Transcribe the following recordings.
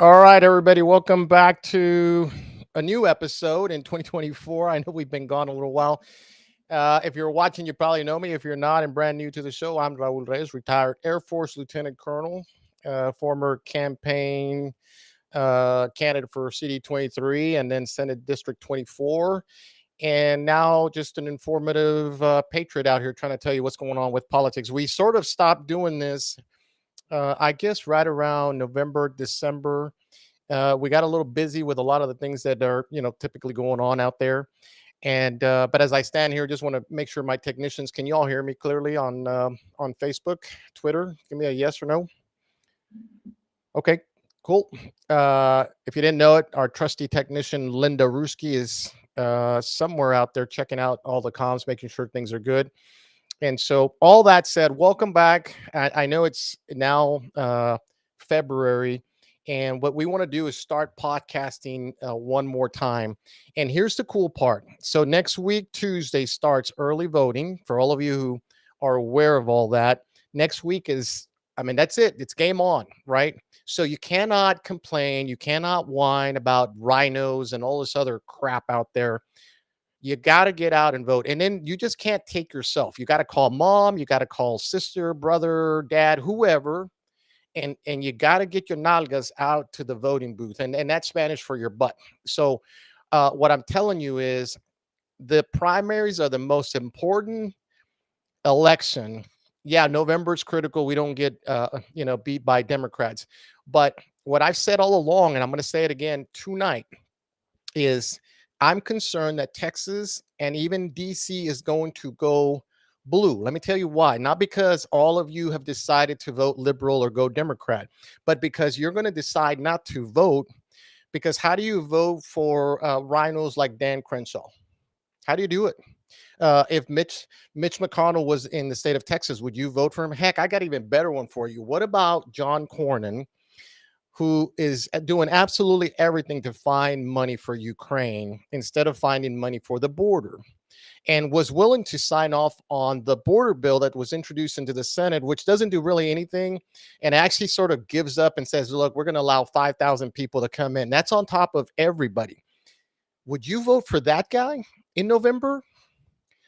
All right, everybody, welcome back to a new episode in 2024. I know we've been gone a little while. If you're watching, you probably know me. If you're not and brand new to the show, I'm Raul Reyes, retired Air Force Lieutenant Colonel, former campaign candidate for CD 23 and then Senate District 24. And now just an informative patriot out here trying to tell you what's going on with politics. We sort of stopped doing this, I guess, right around November, December. We got a little busy with a lot of the things that are, typically going on out there. And but as I stand here, just want to make sure my technicians, can you all hear me clearly on Facebook, Twitter? Give me a yes or no. Okay, cool. If you didn't know it, our trusty technician Linda Ruski is somewhere out there checking out all the comms, making sure things are good. And so, all that said, welcome back. I know it's now February, and what we want to do is start podcasting one more time. And here's the cool part. So, next week, Tuesday, starts early voting. For all of you who are aware of all that, next week is, I mean, that's it. It's game on, right? So, you cannot complain. You cannot whine about rhinos and all this other crap out there. You got to get out and vote. And then you just can't take yourself. You got to call mom, you got to call sister, brother, dad, whoever, and you got to get your nalgas out to the voting booth. And that's Spanish for your butt. So what I'm telling you is the primaries are the most important election. Yeah, November is critical. We don't get beat by Democrats. But what I've said all along, and I'm going to say it again tonight, is I'm concerned that Texas and even DC is going to go blue. Let me tell you why. Not because all of you have decided to vote liberal or go Democrat, but because you're going to decide not to vote. Because how do you vote for rhinos like Dan Crenshaw? How do you do it? If Mitch McConnell was in the state of Texas, would you vote for him? Heck, I got even better one for you. What about John Cornyn, who is doing absolutely everything to find money for Ukraine instead of finding money for the border, and was willing to sign off on the border bill that was introduced into the Senate, which doesn't do really anything and actually sort of gives up and says, look, we're going to allow 5,000 people to come in. That's on top of everybody. Would you vote for that guy in November?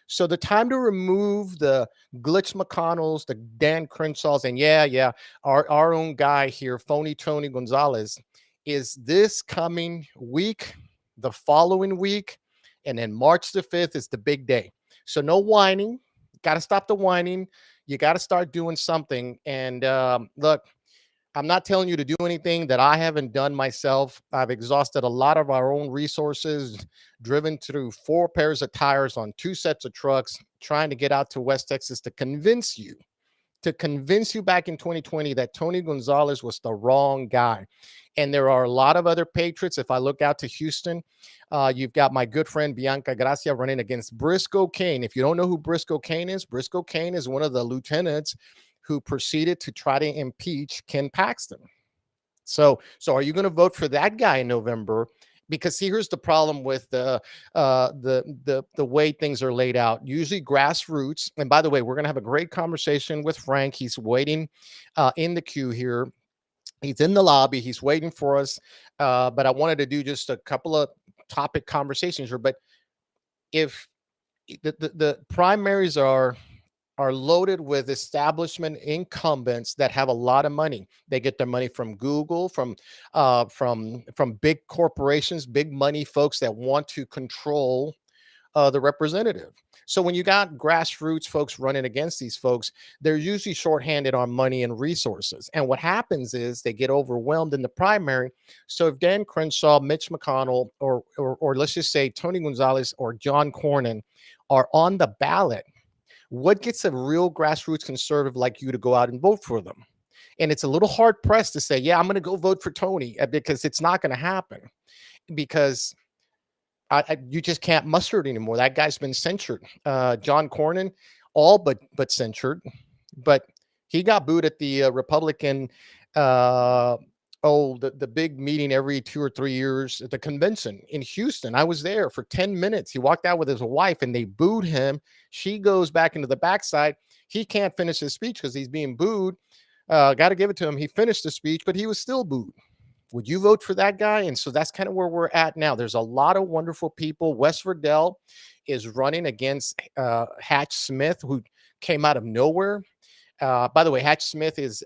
So the time to remove the Glitch McConnells, the Dan Crenshaws, and our own guy here, phony Tony Gonzalez, is this coming week, the following week, and then March the 5th is the big day. So no whining. Got to stop the whining. You got to start doing something. And look, I'm not telling you to do anything that I haven't done myself. I've exhausted a lot of our own resources, driven through 4 pairs of tires on 2 sets of trucks, trying to get out to West Texas to convince you back in 2020 that Tony Gonzalez was the wrong guy. And there are a lot of other patriots. If I look out to Houston, you've got my good friend Bianca Gracia running against Briscoe Kane. If you don't know who Briscoe Kane is one of the lieutenants who proceeded to try to impeach Ken Paxton. So are you going to vote for that guy in November? Because see, here's the problem with the way things are laid out. Usually grassroots. And by the way, we're going to have a great conversation with Frank. He's waiting in the queue here. He's in the lobby. He's waiting for us. But I wanted to do just a couple of topic conversations here. But if the primaries are loaded with establishment incumbents that have a lot of money. They get their money from Google, from big corporations, big money folks that want to control the representative. So when you got grassroots folks running against these folks, they're usually shorthanded on money and resources. And what happens is they get overwhelmed in the primary. So if Dan Crenshaw, Mitch McConnell, or let's just say Tony Gonzalez or John Cornyn are on the ballot, what gets a real grassroots conservative like you to go out and vote for them? And it's a little hard pressed to say, yeah, I'm going to go vote for Tony, because it's not going to happen, because you just can't muster it anymore. That guy's been censured. John Cornyn, all but censured, but he got booed at the Republican the big meeting every 2 or 3 years at the convention in Houston. I was there for 10 minutes. He walked out with his wife and they booed him. She goes back into the backside. He can't finish his speech because he's being booed. Got to give it to him. He finished the speech, but he was still booed. Would you vote for that guy? And so that's kind of where we're at now. There's a lot of wonderful people. West Verdell is running against Hatch Smith, who came out of nowhere. By the way, Hatch Smith is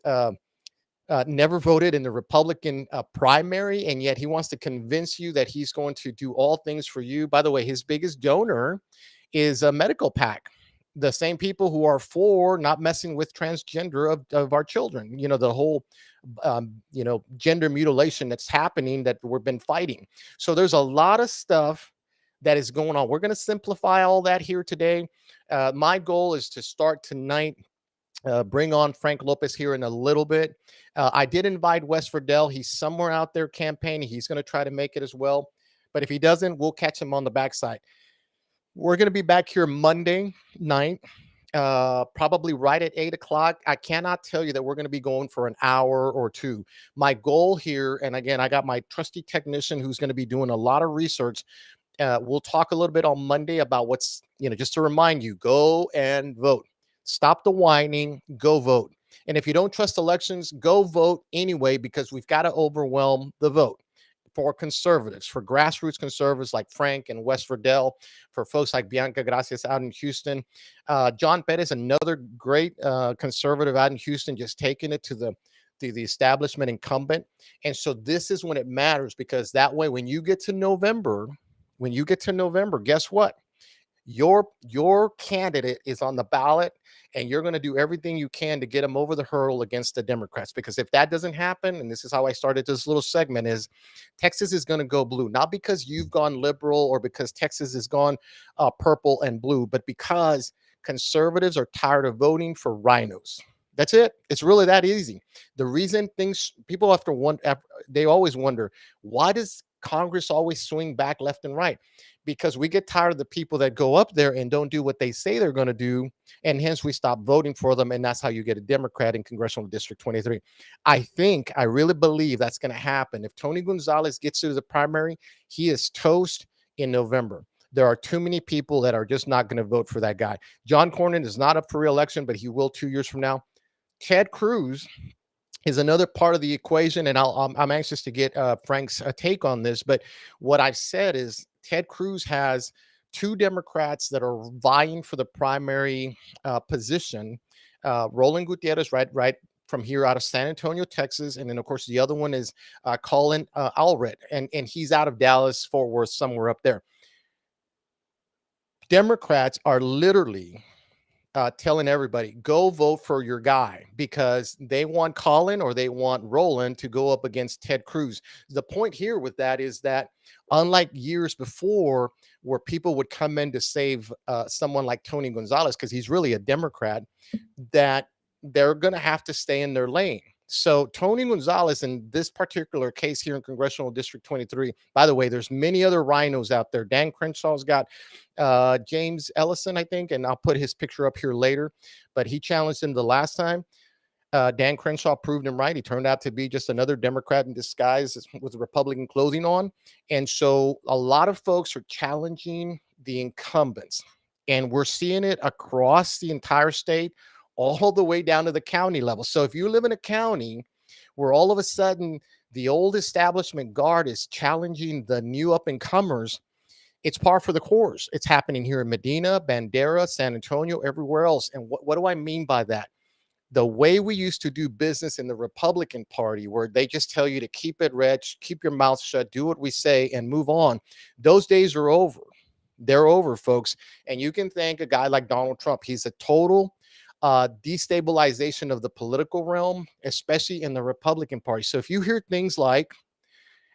never voted in the Republican primary, and yet he wants to convince you that he's going to do all things for you. By the way, his biggest donor is a medical pack. The same people who are for not messing with transgender of our children. The whole, gender mutilation that's happening that we've been fighting. So there's a lot of stuff that is going on. We're going to simplify all that here today. My goal is to start tonight, bring on Frank Lopez here in a little bit. I did invite Wes Verdell. He's somewhere out there campaigning. He's going to try to make it as well. But if he doesn't, we'll catch him on the backside. We're going to be back here Monday night, probably right at 8 o'clock. I cannot tell you that we're going to be going for an hour or two. My goal here, and again, I got my trusty technician who's going to be doing a lot of research. We'll talk a little bit on Monday about what's, just to remind you, go and vote. Stop the whining, go vote. And if you don't trust elections, go vote anyway, because we've got to overwhelm the vote for conservatives, for grassroots conservatives like Frank and West Verdell, for folks like Bianca Gracias out in Houston. John Perez, another great conservative out in Houston, just taking it to the establishment incumbent. And so this is when it matters, because that way, when you get to November, guess what? Your candidate is on the ballot, and you're going to do everything you can to get them over the hurdle against the Democrats. Because if that doesn't happen, and this is how I started this little segment, is Texas is going to go blue, not because you've gone liberal or because Texas has gone purple and blue, but because conservatives are tired of voting for rhinos. That's it. It's really that easy. The reason people have to wonder, they always wonder, why does Congress always swing back left and right? Because we get tired of the people that go up there and don't do what they say they're going to do, and hence we stop voting for them, and that's how you get a Democrat in Congressional District 23. I really believe that's going to happen. If Tony Gonzalez gets to the primary, he is toast in November. There are too many people that are just not going to vote for that guy. John Cornyn is not up for re-election, but he will 2 years from now. Ted Cruz is another part of the equation, and I'm anxious to get Frank's take on this. But what I've said is Ted Cruz has two Democrats that are vying for the primary position. Roland Gutierrez, right from here out of San Antonio, Texas, and then of course the other one is Colin Allred, and he's out of Dallas, Fort Worth, somewhere up there. Democrats are literally telling everybody, go vote for your guy, because they want Colin or they want Roland to go up against Ted Cruz. The point here with that is that, unlike years before where people would come in to save someone like Tony Gonzalez, because he's really a Democrat, that they're going to have to stay in their lane. So Tony Gonzalez, in this particular case here in Congressional District 23, by the way, there's many other rhinos out there. Dan Crenshaw's got James Ellison, I think, and I'll put his picture up here later, but he challenged him the last time. Dan Crenshaw proved him right. He turned out to be just another Democrat in disguise with Republican clothing on. And so a lot of folks are challenging the incumbents, and we're seeing it across the entire state, all the way down to the county level. So if you live in a county where all of a sudden the old establishment guard is challenging the new up and comers, it's par for the course. It's happening here in Medina, Bandera, San Antonio, everywhere else. And what do I mean by that? The way we used to do business in the Republican Party, where they just tell you to keep it rich, keep your mouth shut, do what we say, and move on. Those days are over. They're over, folks. And you can thank a guy like Donald Trump. He's a total destabilization of the political realm, especially in the Republican Party. So if you hear things like,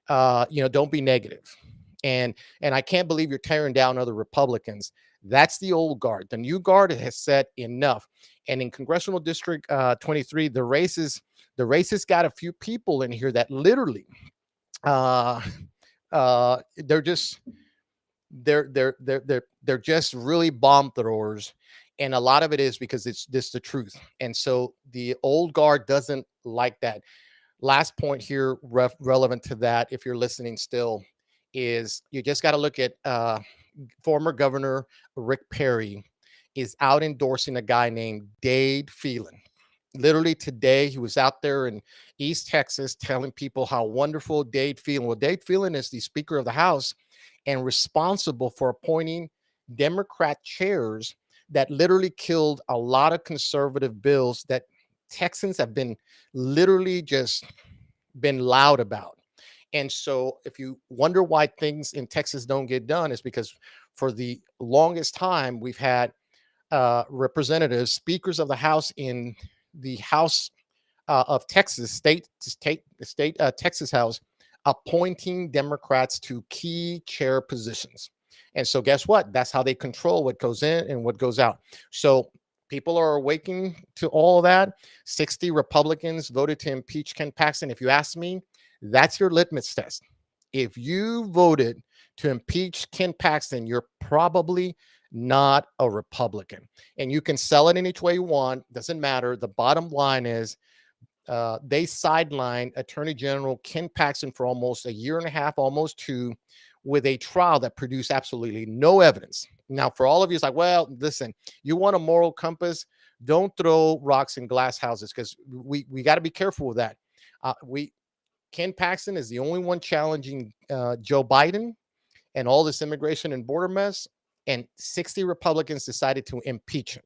don't be negative, and I can't believe you're tearing down other Republicans, that's the old guard. The new guard has said enough. And in Congressional District 23, the race has got a few people in here that literally, they're just really bomb throwers. And a lot of it is because it's just the truth. And so the old guard doesn't like that. Last point here, relevant to that, if you're listening still, is you just got to look at former Governor Rick Perry is out endorsing a guy named Dade Phelan. Literally today, he was out there in East Texas telling people how wonderful Dade Phelan. Well, Dade Phelan is the Speaker of the House and responsible for appointing Democrat chairs that literally killed a lot of conservative bills that Texans have been literally just been loud about. And so, if you wonder why things in Texas don't get done, is because for the longest time we've had representatives, speakers of the House in the House of Texas, Texas House, appointing Democrats to key chair positions. And so, guess what? That's how they control what goes in and what goes out. So, people are awakening to all of that. 60 Republicans voted to impeach Ken Paxton. If you ask me, that's your litmus test. If you voted to impeach Ken Paxton, you're probably not a Republican. And you can sell it in each way you want. Doesn't matter. The bottom line is they sidelined Attorney General Ken Paxton for almost a year and a half, almost two, with a trial that produced absolutely no evidence. Now, for all of you, it's like, well, listen, you want a moral compass? Don't throw rocks in glass houses, because we got to be careful with that. We Ken Paxton is the only one challenging Joe Biden and all this immigration and border mess, and 60 Republicans decided to impeach him.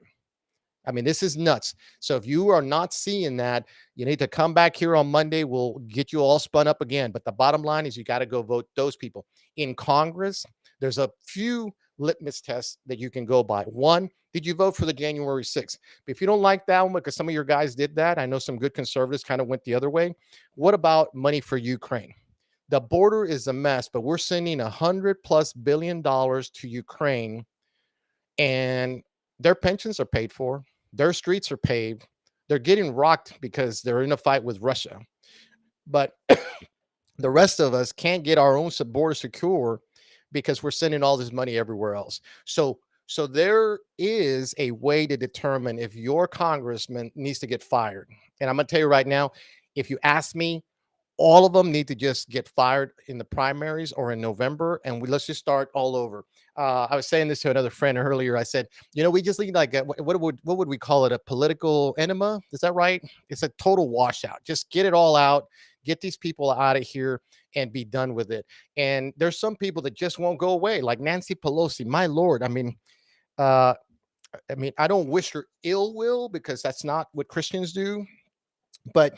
I mean, this is nuts. So if you are not seeing that, you need to come back here on Monday. We'll get you all spun up again. But the bottom line is you got to go vote those people. In Congress, there's a few litmus tests that you can go by. One, did you vote for the January 6th? If you don't like that one, because some of your guys did that, I know some good conservatives kind of went the other way. What about money for Ukraine? The border is a mess, but we're sending $100+ billion to Ukraine, and their pensions are paid for. Their streets are paved. They're getting rocked because they're in a fight with Russia. But the rest of us can't get our own border secure because we're sending all this money everywhere else. So there is a way to determine if your congressman needs to get fired. And I'm going to tell you right now, if you ask me, all of them need to just get fired in the primaries or in November, and let's just start all over. I was saying this to another friend earlier. I said, we just need like what would we call it? A political enema? Is that right? It's a total washout. Just get it all out. Get these people out of here and be done with it. And there's some people that just won't go away, like Nancy Pelosi. My Lord, uh, I don't wish her ill will, because that's not what Christians do. But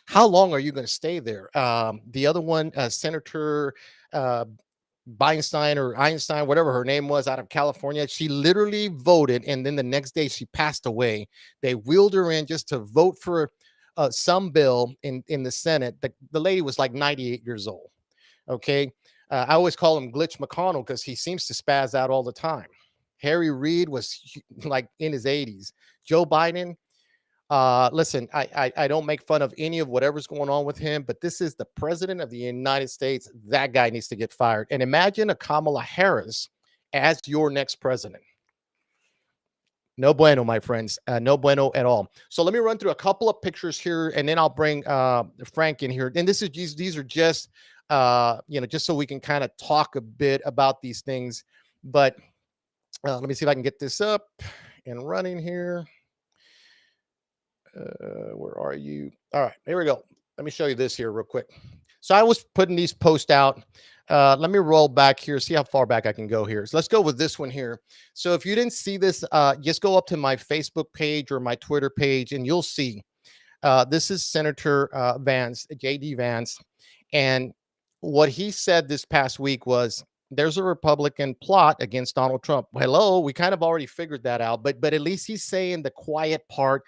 how long are you going to stay there? The other one, Senator uh, Einstein, whatever her name was, out of California, she literally voted, and then the next day she passed away. They wheeled her in just to vote for some bill in the Senate. The lady was like 98 years old. Okay. I always call him Glitch McConnell because he seems to spaz out all the time. Harry Reid was like in his 80s. Joe Biden, listen, I don't make fun of any of whatever's going on with him, but this is the president of the United States. That guy needs to get fired. And imagine a Kamala Harris as your next president. No bueno, my friends. No bueno at all. So let me run through a couple of pictures here, and then I'll bring Frank in here. And these are just just so we can kind of talk a bit about these things. But let me see if I can get this up and running here. Where are you? All right, here we go. Let me show you this here real quick. So I was putting these posts out. Let me roll back here, see how far back I can go here. So let's go with this one here. So if you didn't see this, just go up to my Facebook page or my Twitter page, and you'll see. This is Senator Vance, J.D. Vance, and what he said this past week was, there's a Republican plot against Donald Trump. Hello, we kind of already figured that out, but at least he's saying the quiet part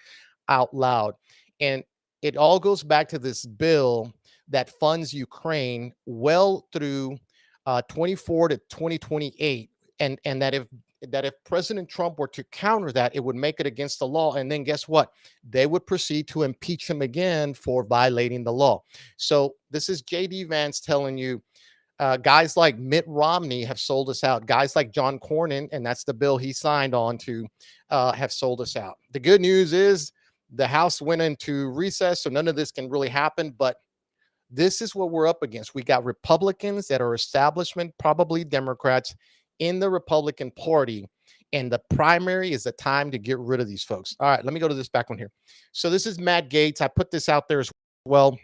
out loud. And it all goes back to this bill that funds Ukraine well through 24 to 2028. And that if President Trump were to counter that, it would make it against the law. And then guess what? They would proceed to impeach him again for violating the law. So this is J.D. Vance telling you, guys like Mitt Romney have sold us out. Guys like John Cornyn, and that's the bill he signed on to, have sold us out. The good news is the House went into recess, so none of this can really happen. But this is what we're up against. We got Republicans that are establishment, probably Democrats, in the Republican Party. And the primary is the time to get rid of these folks. All right, let me go to this back one here. So this is Matt Gaetz. I put this out there as well.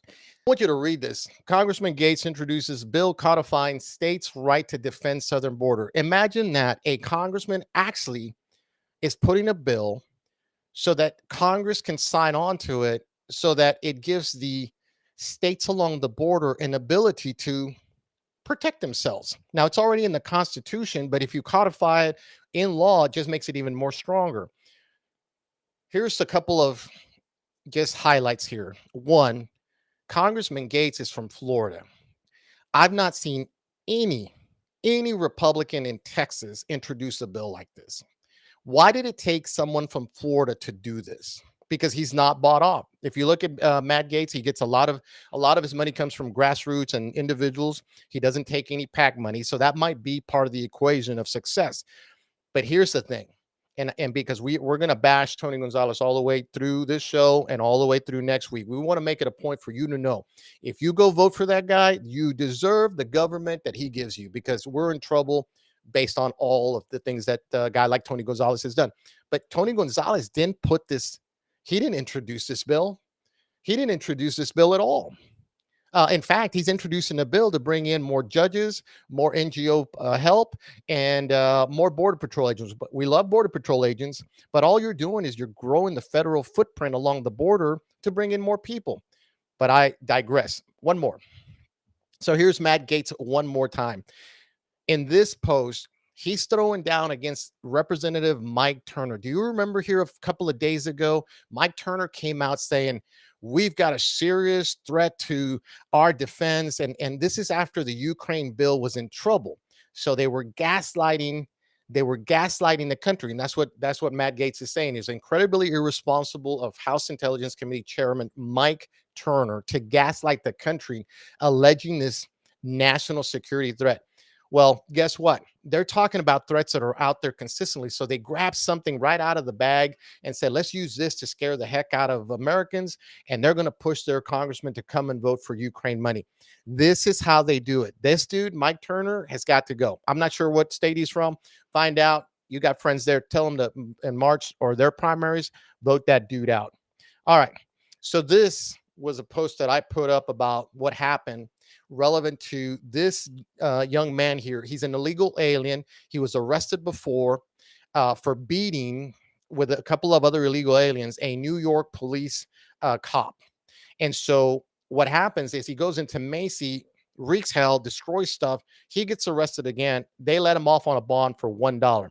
I want you to read this. Congressman Gates introduces bill codifying states' right to defend southern border. Imagine that a congressman actually is putting a bill so that Congress can sign on to it so that it gives the states along the border an ability to protect themselves. Now, it's already in the Constitution, but if you codify it in law, it just makes it even more stronger. Here's a couple of just highlights here. One, Congressman Gates is from Florida. I've not seen any any Republican in Texas introduce a bill like this. Why did it take someone from Florida to do this? Because he's not bought off. If you look at Matt Gaetz, he gets a lot of his money comes from grassroots and individuals. He doesn't take any PAC money, so that might be part of the equation of success. But here's the thing, and because we're going to bash Tony Gonzalez all the way through this show and all the way through next week, we want to make it a point for you to know if you go vote for that guy, you deserve the government that he gives you, because we're in trouble based on all of the things that a guy like Tony Gonzalez has done. But Tony Gonzalez didn't put this. He didn't introduce this bill. He didn't introduce this bill at all. In fact, he's introducing a bill to bring in more judges, more NGO help, and more Border Patrol agents. But we love Border Patrol agents, but all you're doing is you're growing the federal footprint along the border to bring in more people. But I digress. One more. So here's Matt Gaetz one more time. In this post, he's throwing down against Representative Mike Turner. Do you remember here a couple of days ago, Mike Turner came out saying, we've got a serious threat to our defense. And this is after the Ukraine bill was in trouble. So they were gaslighting the country. And that's what Matt Gaetz is saying is incredibly irresponsible of House Intelligence Committee Chairman Mike Turner to gaslight the country, alleging this national security threat. Well, guess what? They're talking about threats that are out there consistently. So they grab something right out of the bag and say, let's use this to scare the heck out of Americans. And they're going to push their congressman to come and vote for Ukraine money. This is how they do it. This dude, Mike Turner, has got to go. I'm not sure what state he's from. Find out. You got friends there. Tell them to, in March or their primaries, vote that dude out. All right. So this was a post that I put up about what happened relevant to this young man here. He's an illegal alien. He was arrested before for beating, with a couple of other illegal aliens, a New York police cop. And so what happens is he goes into Macy, wreaks hell, destroys stuff. He gets arrested again. They let him off on a bond for $1.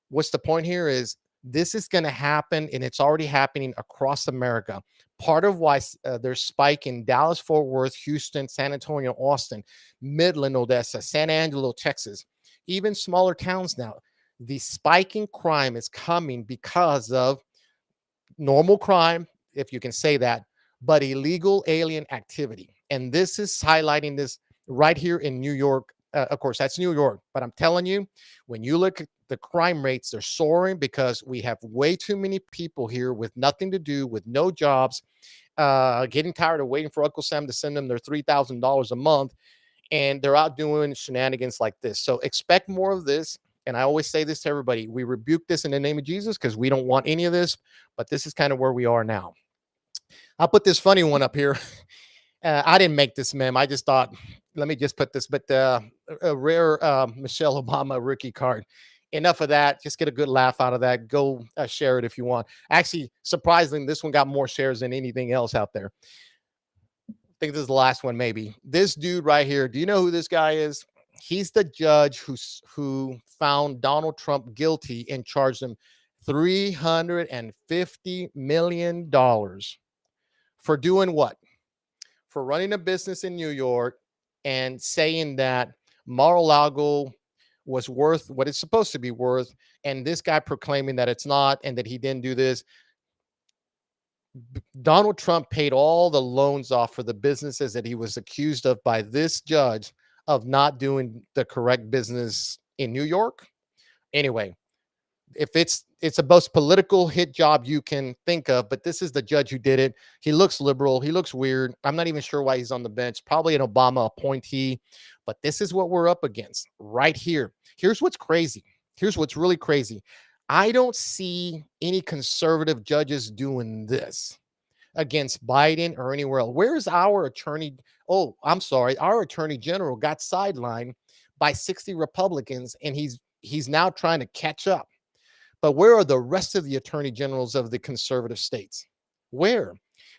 What's the point here is this is going to happen, and it's already happening across America. Part of why there's spike in Dallas, Fort Worth, Houston, San Antonio, Austin, Midland, Odessa, San Angelo, Texas, even smaller towns now. The spike in crime is coming because of normal crime, if you can say that, but illegal alien activity. And this is highlighting this right here in New York. Of course, that's New York. But I'm telling you, when you look at the crime rates, they're soaring because we have way too many people here with nothing to do, with no jobs, getting tired of waiting for Uncle Sam to send them their $3,000 a month. And they're out doing shenanigans like this. So expect more of this. And I always say this to everybody. We rebuke this in the name of Jesus because we don't want any of this. But this is kind of where we are now. I'll put this funny one up here. I didn't make this meme. I just thought, let me just put this, but a rare Michelle Obama rookie card. Enough of that. Just get a good laugh out of that. Go share it if you want. Actually, surprisingly, this one got more shares than anything else out there. I think this is the last one, maybe. This dude right here. Do you know who this guy is? He's the judge who found Donald Trump guilty and charged him $350 million for doing what? For running a business in New York and saying that Mar-a-Lago was worth what it's supposed to be worth, and this guy proclaiming that it's not and that he didn't do this. Donald Trump paid all the loans off for the businesses that he was accused of by this judge of not doing the correct business in New York. Anyway, if it's the most political hit job you can think of, but this is the judge who did it. He looks liberal. He looks weird. I'm not even sure why he's on the bench. Probably an Obama appointee, but this is what we're up against right here. Here's what's crazy. Here's what's really crazy. I don't see any conservative judges doing this against Biden or anywhere else. Where's our attorney? Oh, I'm sorry. Our attorney general got sidelined by 60 Republicans, and he's now trying to catch up. But where are the rest of the attorney generals of the conservative states? Where?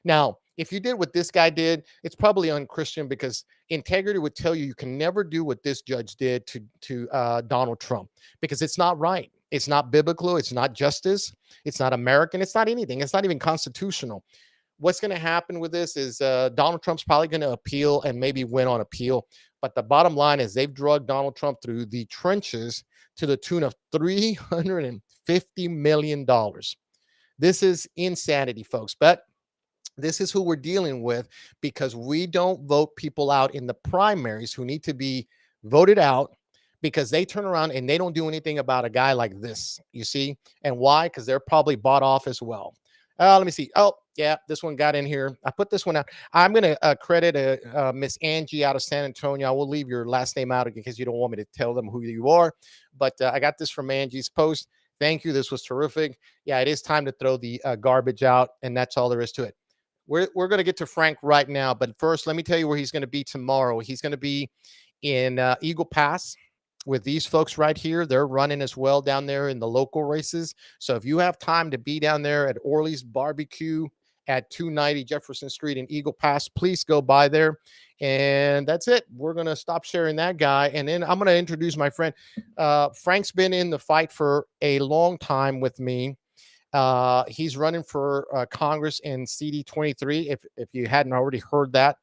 Now, if you did what this guy did, it's probably unchristian, because integrity would tell you you can never do what this judge did to Donald Trump, because it's not right. It's not biblical. It's not justice. It's not American. It's not anything. It's not even constitutional. What's going to happen with this is Donald Trump's probably going to appeal and maybe win on appeal. But the bottom line is they've drugged Donald Trump through the trenches to the tune of $350 million. This is insanity, folks. But this is who we're dealing with, because we don't vote people out in the primaries who need to be voted out, because they turn around and they don't do anything about a guy like this, you see? And why? Because they're probably bought off as well. Let me see. Oh, yeah, this one got in here. I put this one out. I'm going to credit Miss Angie out of San Antonio. I will leave your last name out because you don't want me to tell them who you are. But I got this from Angie's post. Thank you. This was terrific. Yeah, it is time to throw the garbage out, and that's all there is to it. We're going to get to Frank right now. But first, let me tell you where he's going to be tomorrow. He's going to be in Eagle Pass with these folks right here. They're running as well down there in the local races. So if you have time to be down there at Orly's Barbecue at 290 Jefferson Street in Eagle Pass, please go by there. And that's it. We're going to stop sharing that guy. And then I'm going to introduce my friend. Frank's been in the fight for a long time with me. He's running for Congress in CD23. If you hadn't already heard that,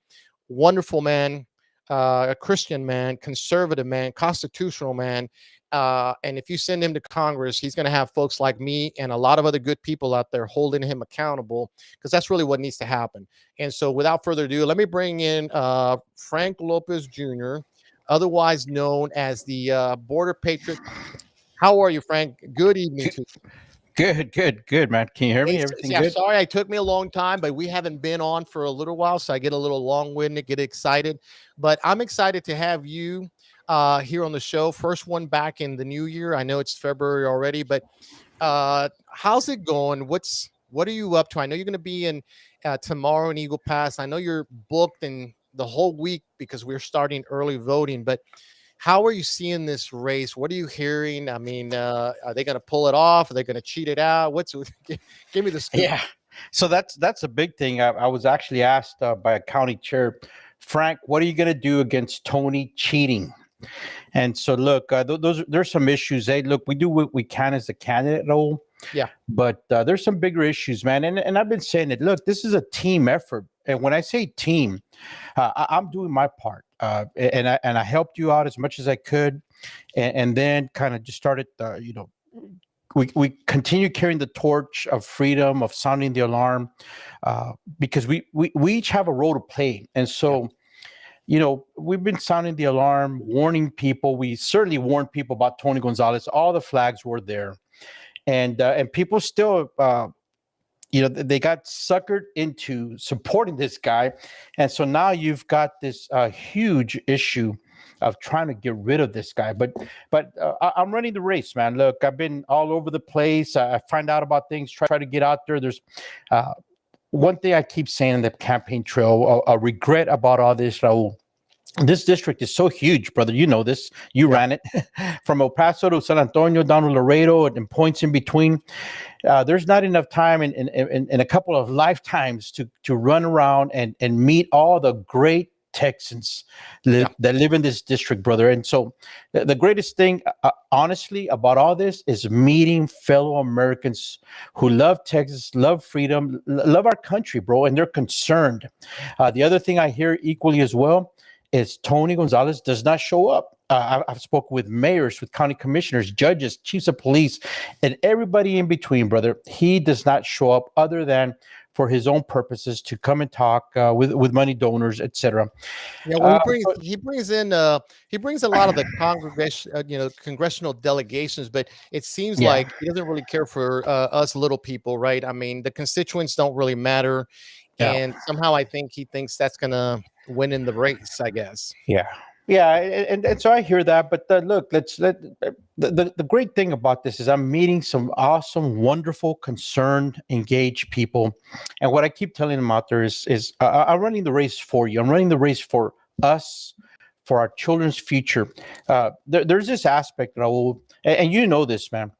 wonderful man. A Christian man, conservative man, constitutional man. And if you send him to Congress, he's going to have folks like me and a lot of other good people out there holding him accountable, because that's really what needs to happen. And so without further ado, let me bring in Frank Lopez Jr., otherwise known as the Border Patriot. How are you, Frank? Good evening to you. Good, man. Can you hear me? Everything good? Sorry, it took me a long time, but we haven't been on for a little while, so I get a little long-winded, get excited. But I'm excited to have you here on the show. First one back in the new year. I know it's February already, but how's it going? What are you up to? I know you're going to be in tomorrow in Eagle Pass. I know you're booked in the whole week because we're starting early voting, but how are you seeing this race? What are you hearing? I mean, are they going to pull it off? Are they going to cheat it out? Give me the scoop. Yeah. So that's a big thing. I was actually asked by a county chair, Frank, what are you going to do against Tony cheating? And so, look, there's some issues. Hey, look, we do what we can as a candidate role. Yeah. But there's some bigger issues, man. And I've been saying it. Look, this is a team effort. And when I say team, I'm doing my part. And I helped you out as much as I could. And then kind of just started, we continue carrying the torch of freedom, of sounding the alarm, because we each have a role to play. And so, we've been sounding the alarm, warning people. We certainly warned people about Tony Gonzalez. All the flags were there. And people still, they got suckered into supporting this guy. And so now you've got this huge issue of trying to get rid of this guy. But I'm running the race, man. Look, I've been all over the place. I find out about things, try to get out there. There's one thing I keep saying in the campaign trail, a regret about all this, Raul. This district is so huge, brother. You know this. You ran it from El Paso to San Antonio, down to Laredo, and points in between. There's not enough time in a couple of lifetimes to run around and meet all the great Texans that live in this district, brother. And so the greatest thing, honestly, about all this is meeting fellow Americans who love Texas, love freedom, love our country, bro, and they're concerned. The other thing I hear equally as well is Tony Gonzalez does not show up. I've spoken with mayors, with county commissioners, judges, chiefs of police, and everybody in between, brother. He does not show up other than for his own purposes to come and talk with money donors, etc. Yeah, well, he brings a lot of the congressional delegations, but it seems like he doesn't really care for us little people, right? I mean, the constituents don't really matter, and somehow I think he thinks that's gonna win in the race, I guess. Yeah. Yeah, and so I hear that, but look, the great thing about this is I'm meeting some awesome, wonderful, concerned, engaged people, and what I keep telling them out there is I'm running the race for you. I'm running the race for us, for our children's future. There's this aspect that I will, and you know this, man.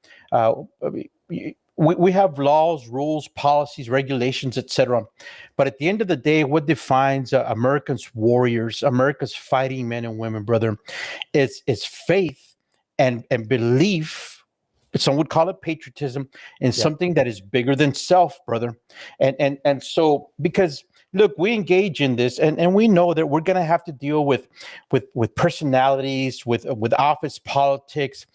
We have laws, rules, policies, regulations, etc. But at the end of the day, what defines America's warriors, America's fighting men and women, brother, is faith and belief. Some would call it patriotism in Yeah. something that is bigger than self, brother. And so because look, we engage in this and we know that we're gonna have to deal with personalities, with office politics,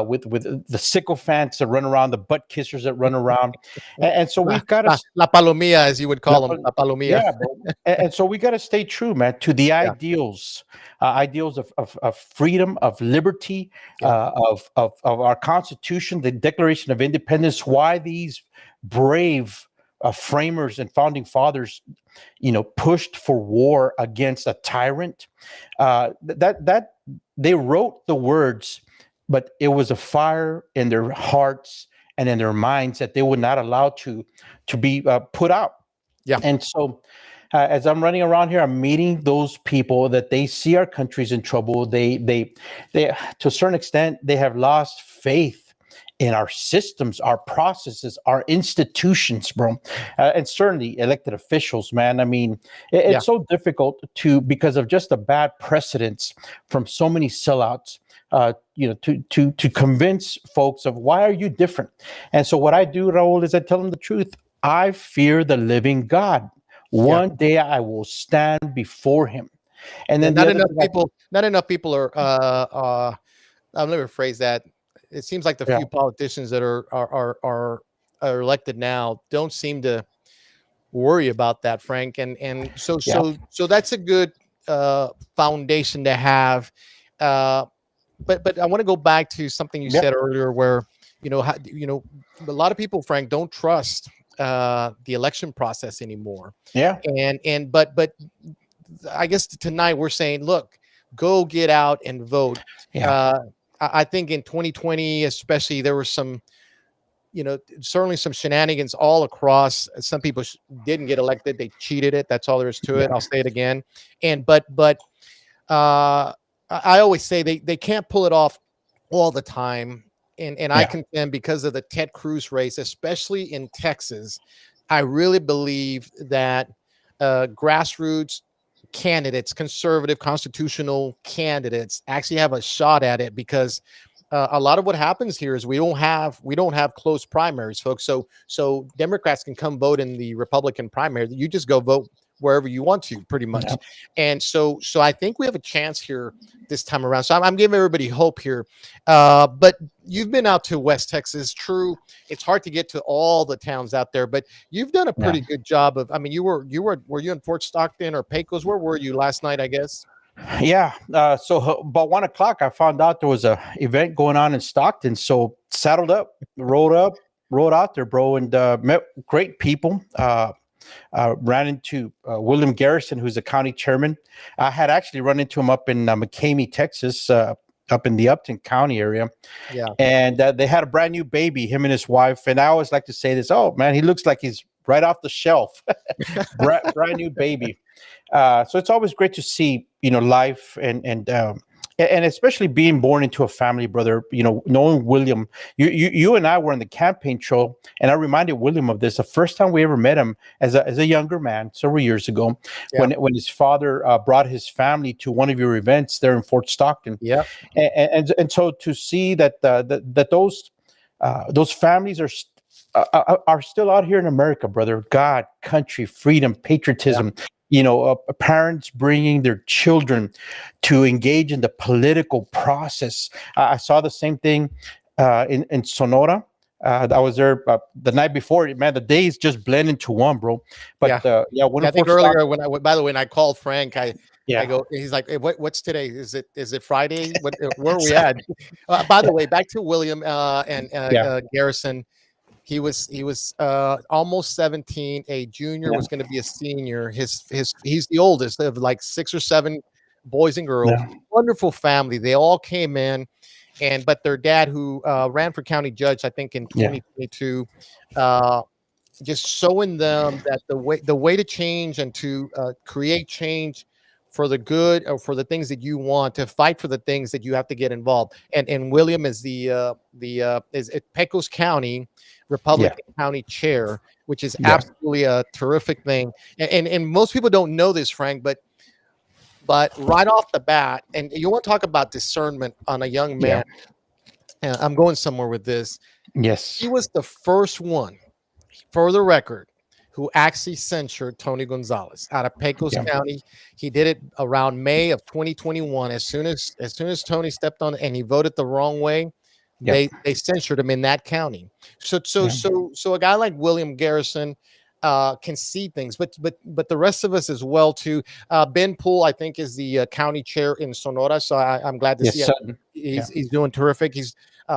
with the sycophants that run around, the butt kissers that run around. And so La, we've got to la palomilla, as you would call them, la palomilla. yeah, bro. And so we got to stay true, man, to the Yeah. ideals, ideals of freedom, of liberty, Yeah. of our Constitution, the Declaration of Independence. Why these brave framers and founding fathers, pushed for war against a tyrant. That they wrote the words, but it was a fire in their hearts and in their minds that they would not allow to be put out. Yeah. And so, as I'm running around here, I'm meeting those people that they see our country's in trouble. They, to a certain extent, they have lost faith in our systems, our processes, our institutions, bro, and certainly elected officials. Man, I mean, Yeah. it's so difficult because of just the bad precedents from so many sellouts. To convince folks of why are you different. And so what I do, Raul, is I tell them the truth. I fear the living God. Yeah. One day I will stand before him. And Yeah. then the Not other enough thing, people. Not enough people are. Let me rephrase that. It seems like the yeah, few politicians that are elected now don't seem to worry about that, Frank. And so yeah, that's a good foundation to have. Uh, but I want to go back to something you yeah, said earlier, where a lot of people, Frank, don't trust the election process anymore. yeah, But I guess tonight we're saying, look, go get out and vote. yeah, Uh, I think in 2020, especially, there were some, certainly some shenanigans all across. Some people didn't get elected; they cheated it. That's all there is to it. yeah, I'll say it again. But I always say they can't pull it off all the time. And I yeah, contend, because of the Ted Cruz race, especially in Texas, I really believe that grassroots candidates, conservative constitutional candidates, actually have a shot at it, because a lot of what happens here is we don't have close primaries, folks. So Democrats can come vote in the Republican primary. You just go vote wherever you want to, pretty yeah, much. And so I think we have a chance here this time around. So I'm giving everybody hope here. But you've been out to West Texas. True, it's hard to get to all the towns out there, but you've done a yeah. pretty good job of. I mean, were you in Fort Stockton or Pecos? Where were you last night? I guess. Yeah. So about 1 o'clock, I found out there was a event going on in Stockton. So saddled up, rode out there, bro, and met great people. Ran into William Garrison, who's the county chairman. I had actually run into him up in McCamey, Texas, up in the Upton County area. Yeah. And they had a brand new baby, him and his wife. And I always like to say this, oh, man, he looks like he's right off the shelf. brand new baby. So it's always great to see, life and especially being born into a family, brother. Knowing William, you and I were on the campaign trail, and I reminded William of this. The first time we ever met him as a younger man, several years ago, Yeah. when his father brought his family to one of your events there in Fort Stockton, Yeah. and so to see that those families are still out here in America, brother. God, country, freedom, patriotism. Parents bringing their children to engage in the political process. I saw the same thing in Sonora. I was there the night before. Man, the days just blend into one, bro. But Yeah. one Yeah, I of think Fort earlier Stockton, by the way, when I called Frank, I yeah, go, he's like, hey, what's today? Is it Friday? Where are we at? By the way, back to William and yeah, Garrison. He was almost 17, a junior, yeah, was going to be a senior. He's the oldest of like 6 or 7 boys and girls, Yeah. wonderful family. They all came in, and but their dad, who ran for county judge, I think in Yeah. 2022, uh, just showing them that the way to change and to create change for the good or for the things that you want to fight for the things that you have to get involved. And William is the is at Pecos County Yeah. Republican County Chair, which is Yeah. absolutely a terrific thing. And most people don't know this, Frank, but right off the bat, and you want to talk about discernment on a young Yeah. man. I'm going somewhere with this. He Yes. was the first one, for the record, who actually censured Tony Gonzalez out of Pecos Yeah. County. He did it around May of 2021. As soon as Tony stepped on and he voted the wrong way, Yeah. they censured him in that county. So so Yeah. so so a guy like William Garrison can see things, but the rest of us as well too. Ben Poole, I think, is the county chair in Sonora, so I'm glad to see Yes, it. son. Yeah. He's doing terrific. He's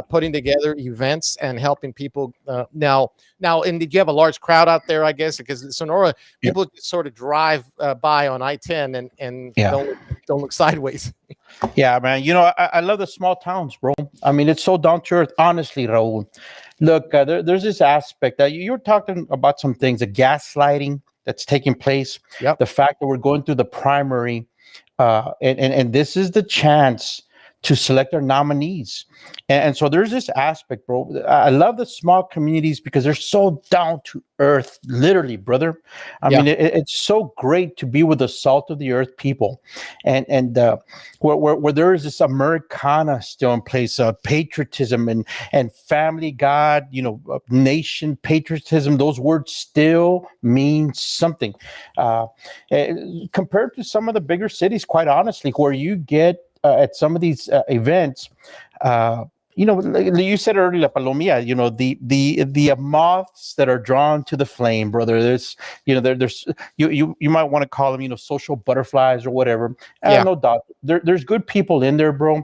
putting together events and helping people. Now, and did you have a large crowd out there? I guess because in Sonora, Yeah. people just sort of drive by on I-10 and Yeah. don't look sideways. Yeah, man. I love the small towns, bro. I mean, it's so down to earth. Honestly, Raul. Look, there's this aspect that you're talking about some things, the gaslighting that's taking place, Yep. the fact that we're going through the primary, and this is the chance to select our nominees. And so there's this aspect, bro. I love the small communities because they're so down to earth, literally, brother. I Yeah. mean, it's so great to be with the salt of the earth people, and where there is this Americana still in place, patriotism and family, God, nation patriotism. Those words still mean something, compared to some of the bigger cities. Quite honestly, where you get at some of these events, like you said earlier, La Palomilla, the moths that are drawn to the flame, brother. There's you might want to call them, social butterflies or whatever. Yeah. No doubt, there's good people in there, bro.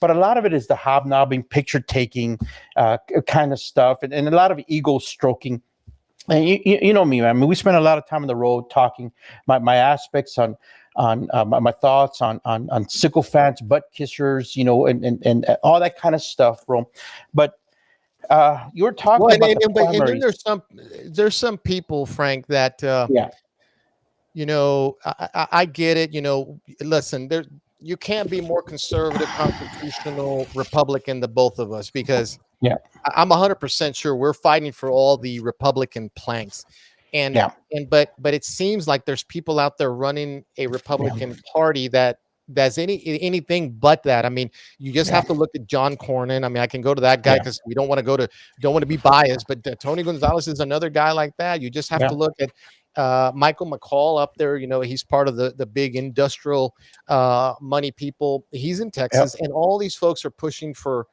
But a lot of it is the hobnobbing, picture taking, kind of stuff, and a lot of ego stroking. And you know me, man. I mean, we spend a lot of time on the road talking my aspects on my thoughts on sycophants, butt kissers, and all that kind of stuff, bro. But you were talking Well, about the and then primaries. there's some people, Frank, that Yeah, I get it. Listen, you can't be more conservative, constitutional Republican than both of us because yeah, I'm 100% sure we're fighting for all the Republican planks. And yeah, but it seems like there's people out there running a yeah, Republican Party that's anything but that. I mean, you just yeah, have to look at John Cornyn. I mean, I can go to that guy yeah, because we don't want to be biased, but Tony Gonzalez is another guy like that. You just have yeah, to look at Michael McCall up there. He's part of the big industrial money people. He's in yeah, Texas, and all these folks are pushing for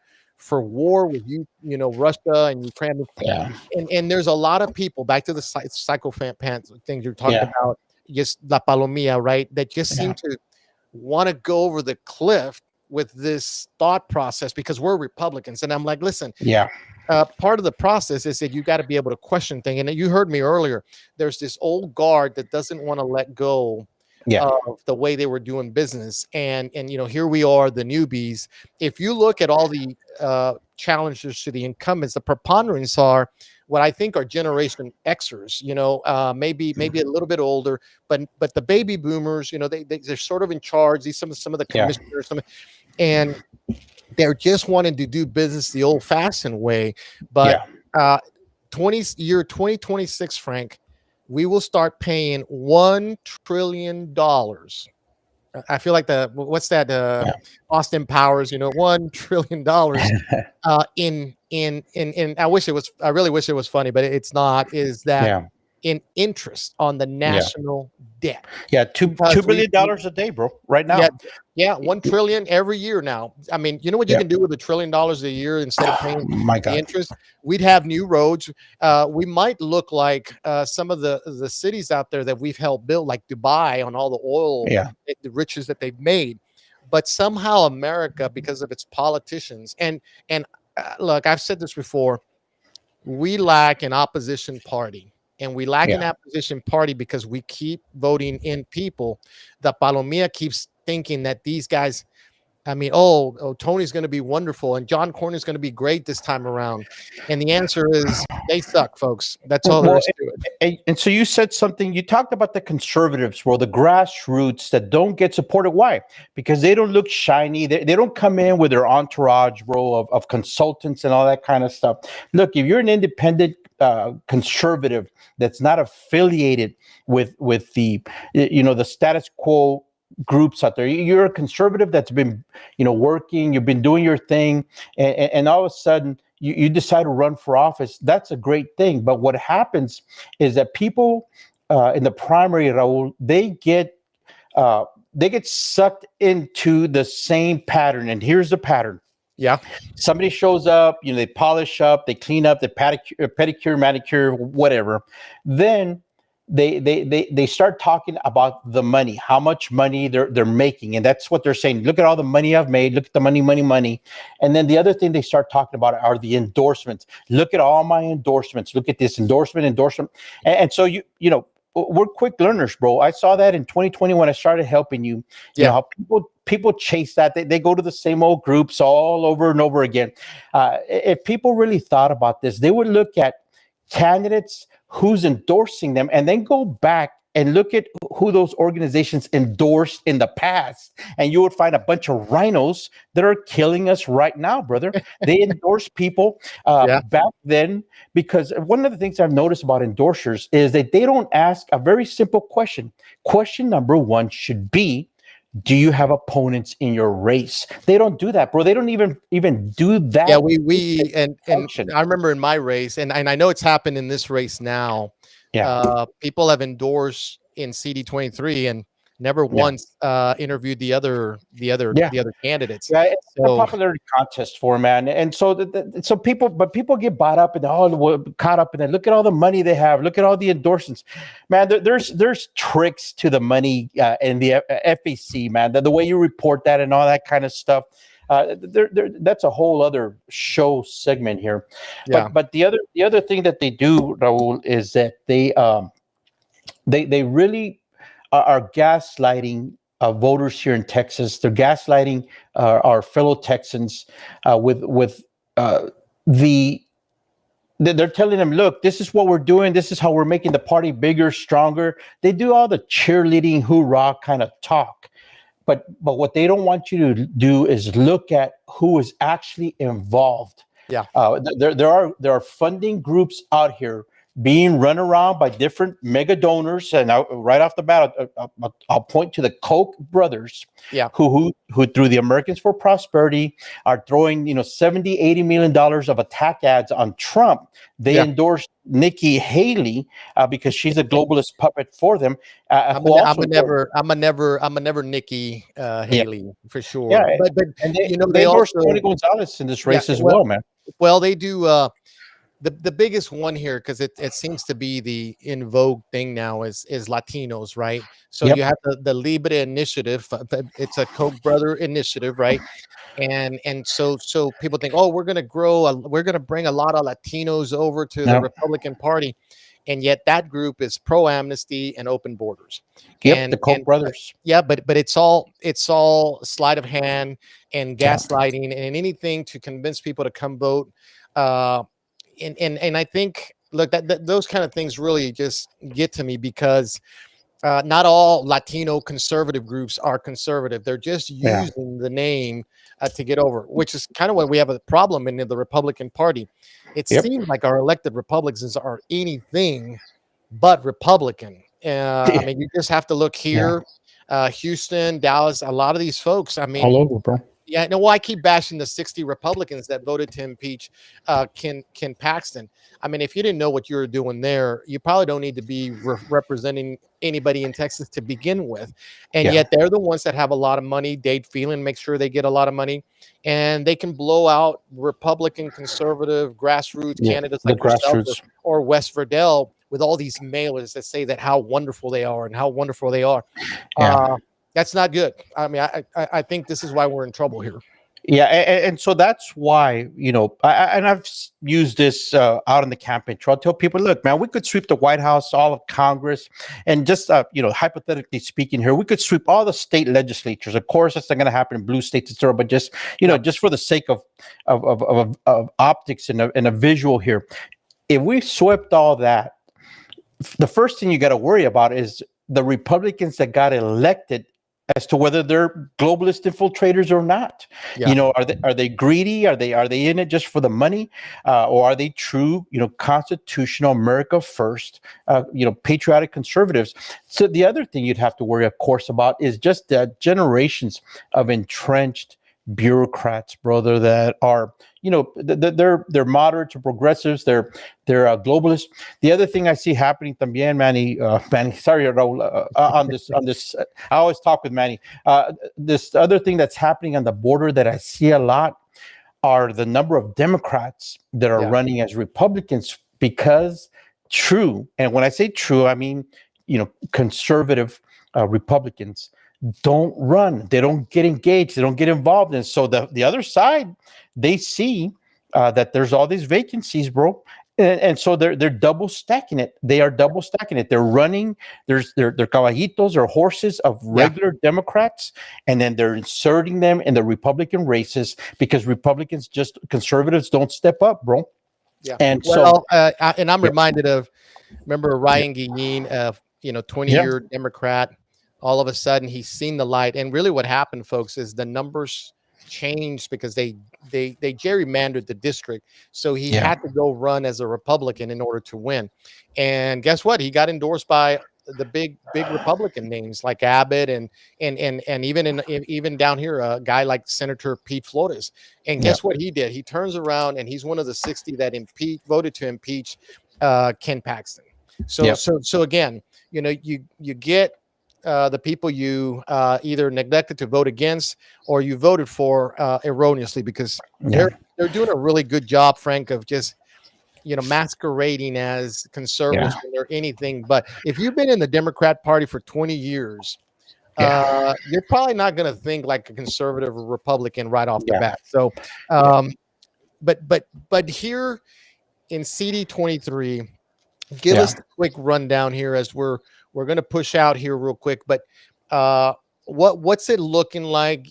war with Russia and Ukraine. yeah, And there's a lot of people, back to the psychophant pants things you're talking yeah, about, just La Palomilla, right? That just seem yeah, to want to go over the cliff with this thought process because we're Republicans. And I'm like, listen, yeah, part of the process is that you got to be able to question things. And you heard me earlier. There's this old guard that doesn't want to let go yeah, of the way they were doing business, and here we are, the newbies. If you look at all the challengers to the incumbents, the preponderance are what I think are Generation Xers. Maybe a little bit older, but the baby boomers, they're sort of in charge. These some of the yeah, commissioners, and they're just wanting to do business the old-fashioned way. But yeah, 2026, Frank, we will start paying $1 trillion. I feel like what's that? yeah, Austin Powers, $1 trillion. In I really wish it was funny, but it's not. Is that yeah, in interest on the yeah, national debt? yeah. Two Because billion dollars a day, bro. Right yeah, now. yeah, 1 trillion every year now. I mean, you know what you Yeah. can do with $1 trillion a year instead of paying My the God. interest? We'd have new roads. We might look like some of the cities out there that we've helped build, like Dubai, on all the oil, Yeah. the riches that they've made. But somehow America, because of its politicians, and look, I've said this before, we lack an opposition party. And we lack an Yeah. opposition party because we keep voting in people. The Palomilla keeps thinking that these guys, I mean, Tony's going to be wonderful and John Cornyn's going to be great this time around. And the answer is they suck, folks. That's all there Well, is to it. and so you said something, you talked about the conservatives, well, the grassroots that don't get supported. Why? Because they don't look shiny. They don't come in with their entourage, bro, of consultants and all that kind of stuff. Look, if you're an independent conservative that's not affiliated with the, the status quo groups out there, you're a conservative that's been, working, you've been doing your thing, and all of a sudden you decide to run for office. That's a great thing. But what happens is that people in the primary, Raul, they get sucked into the same pattern. And here's the pattern. Yeah. Somebody shows up, they polish up, they clean up, they pedicure, manicure, whatever. Then they start talking about the money, how much money they're making, and that's what they're saying. Look at all the money I've made. Look at the money. And then the other thing they start talking about are the endorsements. Look at all my endorsements. Look at this endorsement. And so we're quick learners, bro. I saw that in 2020 when I started helping you. You know how people chase that. They go to the same old groups all over and over again. If people really thought about this, they would look at candidates, who's endorsing them, and then go back and look at who those organizations endorsed in the past, and you would find a bunch of rhinos that are killing us right now, brother. They endorse people back then, because one of the things I've noticed about endorsers is that they don't ask a very simple question. Question number one should be, do you have opponents in your race? They don't do that, bro. They don't even do that. Yeah, we and I remember in my race, and I know it's happened in this race now. Yeah. People have endorsed in CD23 and never once interviewed the other candidates. Yeah, it's a popularity contest for, man. And so people get caught up in that. Look at all the money they have. Look at all the endorsements, man. There's tricks to the money in the FEC, man. The way you report that and all that kind of stuff. That's a whole other show segment here. Yeah. But the other thing that they do, Raul, is that they really are gaslighting voters here in Texas. They're gaslighting our fellow Texans with they're telling them, look, this is what we're doing. This is how we're making the party bigger, stronger. They do all the cheerleading, hoorah kind of talk. But what they don't want you to do is look at who is actually involved. Yeah. There are funding groups out here being run around by different mega donors, and right off the bat, I'll point to the Koch brothers, who through the Americans for Prosperity are throwing $70-80 million of attack ads on Trump. They endorsed Nikki Haley because she's a globalist puppet for them. I'm a never Nikki Haley for sure. Yeah, but they endorsed Tony Gonzalez in this race as well, man. Well, they do. The biggest one here, because it seems to be the in vogue thing now, is Latinos, right? So you have the Libre Initiative. It's a Koch brother initiative, right? And so people think, oh, we're going to bring a lot of Latinos over to the Republican Party, and yet that group is pro amnesty and open borders. The Koch brothers. But it's all sleight of hand and gaslighting and anything to convince people to come vote. And I think, look, that those kind of things really just get to me, because not all Latino conservative groups are conservative. They're just using the name to get over, which is kind of what we have a problem in the Republican Party. It seems like our elected Republicans are anything but Republican. I mean, you just have to look here, Houston, Dallas, a lot of these folks. I mean, all over, bro. Yeah, no, well, I keep bashing the 60 Republicans that voted to impeach Ken Paxton. I mean, if you didn't know what you were doing there, you probably don't need to be representing anybody in Texas to begin with. And yet they're the ones that have a lot of money. Dade Phelan makes sure they get a lot of money, and they can blow out Republican, conservative, grassroots candidates like yourself or Wes Verdell with all these mailers that say that how wonderful they are and how wonderful they are. That's not good. I mean, I think this is why we're in trouble here. Yeah, and so that's why, and I've used this out in the campaign trail. I tell people, look, man, we could sweep the White House, all of Congress, and just, hypothetically speaking here, we could sweep all the state legislatures. Of course, that's not going to happen in blue states, etc. But just, Yep. just for the sake of optics and a visual here, if we swept all that, the first thing you got to worry about is the Republicans that got elected as to whether they're globalist infiltrators or not. Yeah. Are they greedy? Are they in it just for the money, or are they true, constitutional America first, patriotic conservatives? So the other thing you'd have to worry, of course, about is just the generations of entrenched bureaucrats, brother, that are, they're moderate to progressives. They're globalists. The other thing I see happening también, Manny, sorry, Raul, on this, I always talk with Manny. This other thing that's happening on the border that I see a lot are the number of Democrats that are running as Republicans, because true, and when I say true, I mean, conservative Republicans don't run. They don't get engaged. They don't get involved. And so the other side, they see that there's all these vacancies, bro. And so they're double stacking it. They are double stacking it. They're running. They're caballitos or horses of regular Democrats, and then they're inserting them in the Republican races because conservatives don't step up, bro. Yeah. And and I'm reminded of, remember Ryan Guillen, 20-year Democrat. All of a sudden he's seen the light, and really what happened, folks, is the numbers changed because they gerrymandered the district, so he had to go run as a Republican in order to win. And guess what? He got endorsed by the big Republican names like Abbott and even down here a guy like Senator Pete Flores. And guess what he did? He turns around and he's one of the 60 that voted to impeach Ken Paxton. So again, you get the people you either neglected to vote against or you voted for erroneously, because they're doing a really good job, Frank, of just masquerading as conservatives when they're anything but. If you've been in the Democrat Party for 20 years, you're probably not going to think like a conservative or Republican right off the bat. So, but here in CD23, give us a quick rundown here as we're going to push out here real quick. But what's it looking like?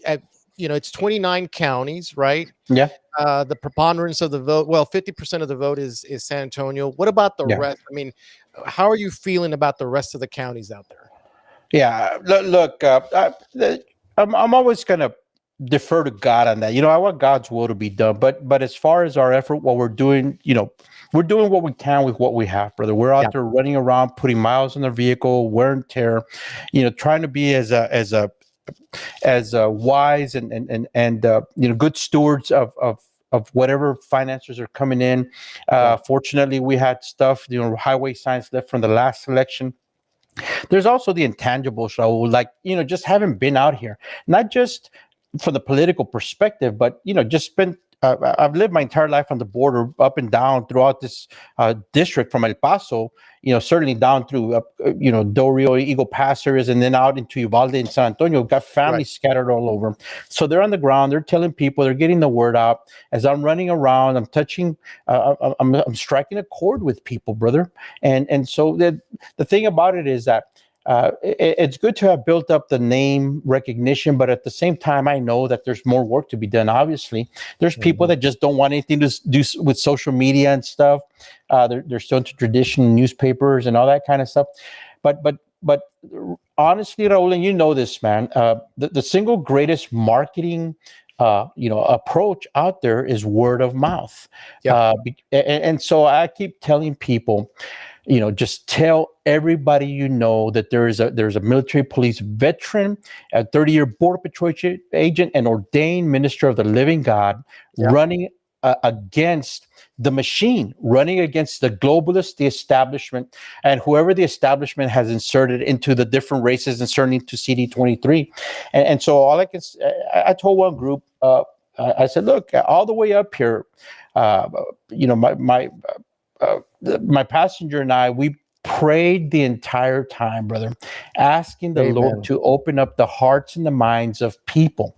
It's 29 counties, right? Yeah. The preponderance of the vote, 50% of the vote is San Antonio. What about the rest? I mean, how are you feeling about the rest of the counties out there? Yeah, look, I'm always going to defer to God on that. I want God's will to be done. But as far as our effort, what we're doing, we're doing what we can with what we have, brother. We're out there running around, putting miles on their vehicle, wear and tear, trying to be as wise and good stewards of whatever financiers are coming in. Fortunately, we had stuff, highway signs left from the last election. There's also the intangibles, Raul, like, just having been out here, not just from the political perspective, but, just spent, I've lived my entire life on the border, up and down throughout this district from El Paso, certainly down through, Del Rio, Eagle Pass areas, and then out into Uvalde and San Antonio. Got families scattered all over. So they're on the ground. They're telling people. They're getting the word out. As I'm running around, I'm touching, I'm striking a chord with people, brother. And so the thing about it is that it's good to have built up the name recognition, but at the same time, I know that there's more work to be done. Obviously, there's people that just don't want anything to do with social media and stuff. They're still into traditional newspapers and all that kind of stuff. But honestly, Raul, and you know this, man, the single greatest marketing approach out there is word of mouth. And so I keep telling people, just tell everybody that there's a military police veteran, a 30-year Border Patrol agent, an ordained minister of the living God, running against the machine, running against the globalists, the establishment, and whoever the establishment has inserted into the different races and certainly to CD23. And so all I can, I told one group, I said, look, all the way up here, my passenger and I, we prayed the entire time, brother, asking the Lord to open up the hearts and the minds of people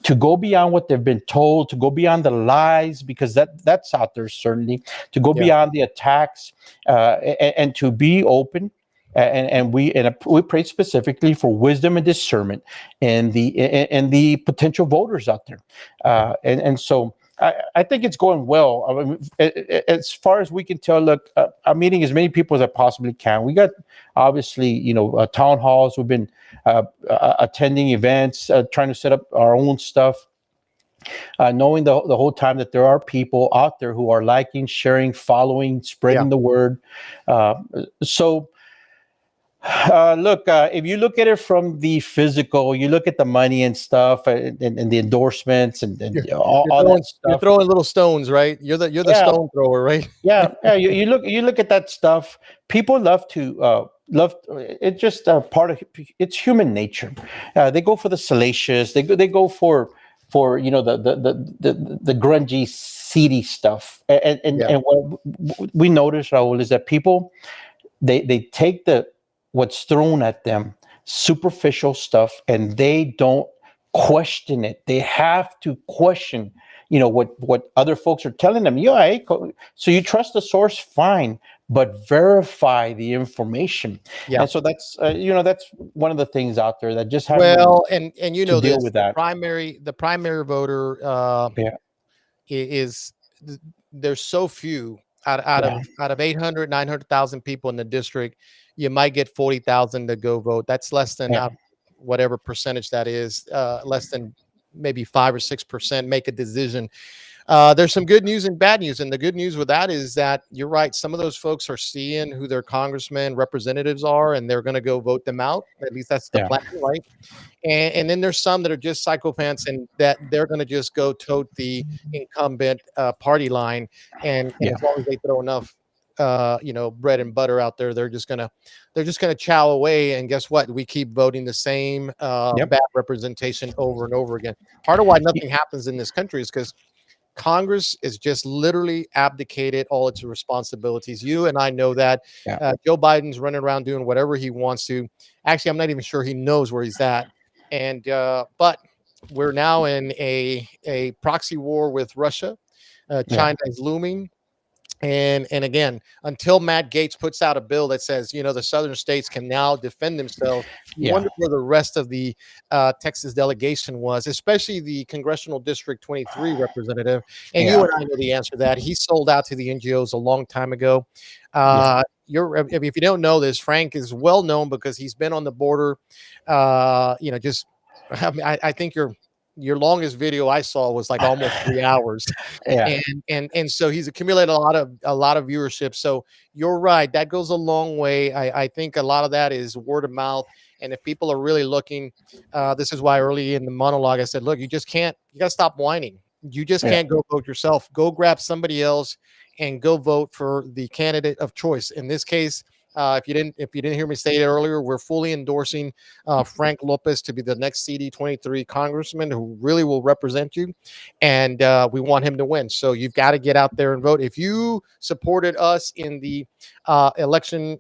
to go beyond what they've been told, to go beyond the lies, because that's out there certainly, to go Yeah. beyond the attacks, and to be open. And we pray specifically for wisdom and discernment and the potential voters out there, and so I think it's going well. I mean, as far as we can tell, look, I'm meeting as many people as I possibly can. We got obviously, town halls. We've been attending events, trying to set up our own stuff, knowing the whole time that there are people out there who are liking, sharing, following, Yeah. spreading the word. So look, if you look at it from the physical, you look at the money and stuff, and the endorsements and You're, all that you're stuff. throwing little stones, right? You're the Yeah, stone thrower, right? yeah. You look at that stuff. People love to love. It's just a part of it's human nature. They go for the salacious. They go for the grungy, seedy stuff. And and, Yeah. and what we notice, Raul, is that people they take the what's thrown at them, superficial stuff, and they don't question it. They have to question, what other folks are telling them. Yeah, so you trust the source, fine, but verify the information. Yeah. And so that's one of the things out there that just having Well, and you to know deal this, with that. the primary voter Yeah, is there's so few out of 800, 900,000 people in the district. You might get 40,000 to go vote. That's less than yeah, whatever percentage that is, less than maybe 5 or 6% make a decision. There's some good news and bad news. And the good news with that is that you're right. Some of those folks are seeing who their congressmen, representatives are, and they're going to go vote them out. At least that's the yeah, plan, right? And then there's some that are just psychopaths and that they're going to just go tote the incumbent party line. And yeah, as long as they throw enough, bread and butter out there, they're just gonna chow away. And guess what? We keep voting the same yep, bad representation over and over again. Part of why nothing happens in this country is because Congress is just literally abdicated all its responsibilities. You and I know that. yeah, Joe Biden's running around doing whatever he wants to. Actually, I'm not even sure he knows where he's at. And but we're now in a proxy war with Russia. yeah, China is looming. And again, until Matt Gaetz puts out a bill that says, the southern states can now defend themselves, you yeah, wonder where the rest of the Texas delegation was, especially the Congressional District 23 representative. And you yeah, and I know the answer to that. He sold out to the NGOs a long time ago. yeah, If you don't know this, Frank is well known because he's been on the border. Just I think your longest video I saw was like almost 3 hours. yeah, And so he's accumulated a lot of viewership. So you're right, that goes a long way. I think a lot of that is word of mouth. And if people are really looking, this is why early in the monologue I said, look, you gotta stop whining. You just yeah, can't go vote yourself. Go grab somebody else and go vote for the candidate of choice. In this case, if you didn't hear me say it earlier, we're fully endorsing Frank Lopez to be the next CD23 congressman who really will represent you, and we want him to win. So you've got to get out there and vote. If you supported us in the election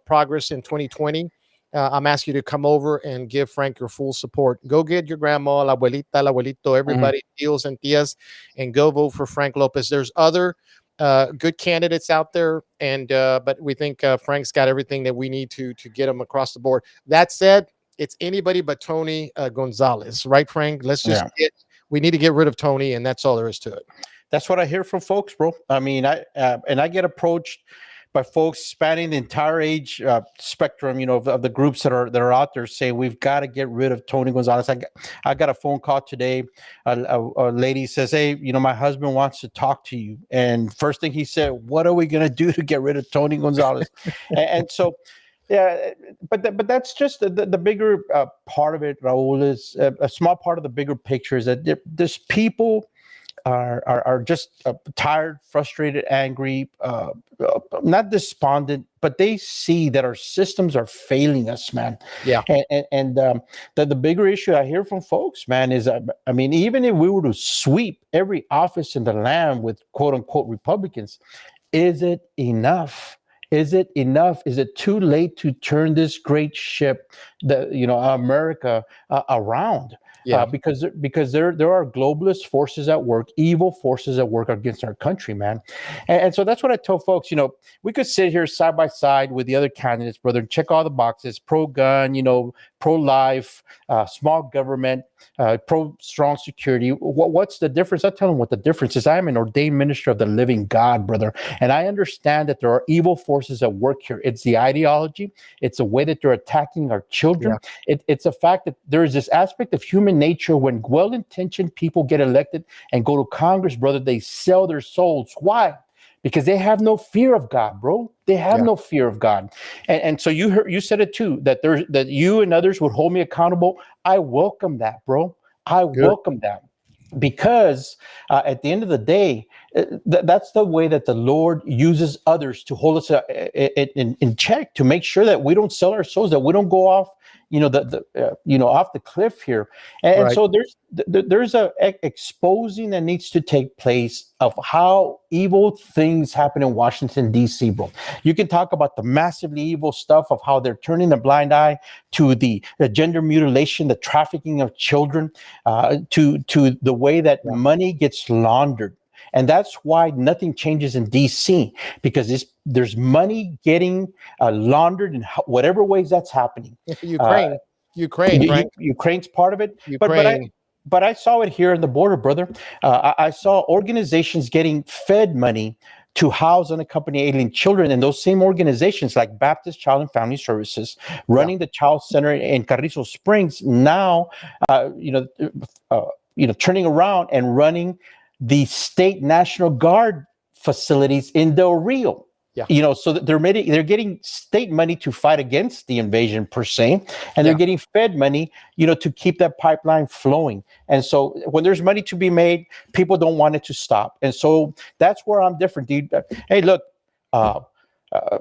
progress in 2020. I'm asking you to come over and give Frank your full support. Go get your grandma, la abuelita, el abuelito, mhm, everybody, tios and tias, and go vote for Frank Lopez. There's other good candidates out there, and but we think Frank's got everything that we need to get him across the board. That said, it's anybody but Tony Gonzalez, right, Frank? yeah. We need to get rid of Tony, and that's all there is to it. That's what I hear from folks, bro. I mean, I get approached by folks spanning the entire age spectrum, of the groups that are out there saying we've got to get rid of Tony Gonzalez. I got a phone call today. A lady says, "Hey, my husband wants to talk to you." And first thing he said, "What are we gonna do to get rid of Tony Gonzalez?" and so. Yeah, but that's just the bigger part of it, Raul. Is a small part of the bigger picture is that there's people are just tired, frustrated, angry, not despondent, but they see that our systems are failing us, man. Yeah. And the bigger issue I hear from folks, man, is I mean, even if we were to sweep every office in the land with quote unquote Republicans, is it enough? Is it enough? Is it too late to turn this great ship, America, around? Yeah. Because there are globalist forces at work, evil forces at work against our country, man. And so that's what I tell folks. We could sit here side by side with the other candidates, brother, and check all the boxes: pro gun, pro life, small government, pro strong security. What's the difference? I tell them what the difference is. I am an ordained minister of the living God, brother, and I understand that there are evil forces at work here. It's the ideology. It's the way that they're attacking our Yeah. children. It's a fact that there is this aspect of human nature when well-intentioned people get elected and go to Congress, brother, they sell their souls. Why? Because they have no fear of God, bro. They have Yeah. no fear of God. And so you said it too, that you and others would hold me accountable. I welcome that, bro. I Good. welcome that. Because at the end of the day, that's the way that the Lord uses others to hold us in check, to make sure that we don't sell our souls, that we don't go off, off the cliff here. And Right. so there's a exposing that needs to take place of how evil things happen in Washington D.C., bro. You can talk about the massively evil stuff of how they're turning a blind eye to the gender mutilation, the trafficking of children, to the way that Yeah. money gets laundered. And that's why nothing changes in DC, because there's money getting laundered in whatever ways that's happening. Uh, Ukraine. Ukraine, Frank. Ukraine's part of it, Ukraine. but I saw it here in the border, brother. I saw organizations getting fed money to house unaccompanied alien children, and those same organizations like Baptist Child and Family Services, Yeah. running the Child Center in Carrizo Springs, now, uh, you know, uh, turning around and running the state National Guard facilities in Del Rio. Yeah. So that they're getting state money to fight against the invasion per se, and they're Yeah. getting fed money, to keep that pipeline flowing. And so when there's money to be made, people don't want it to stop. And so that's where I'm different, dude. Hey, look, uh, uh,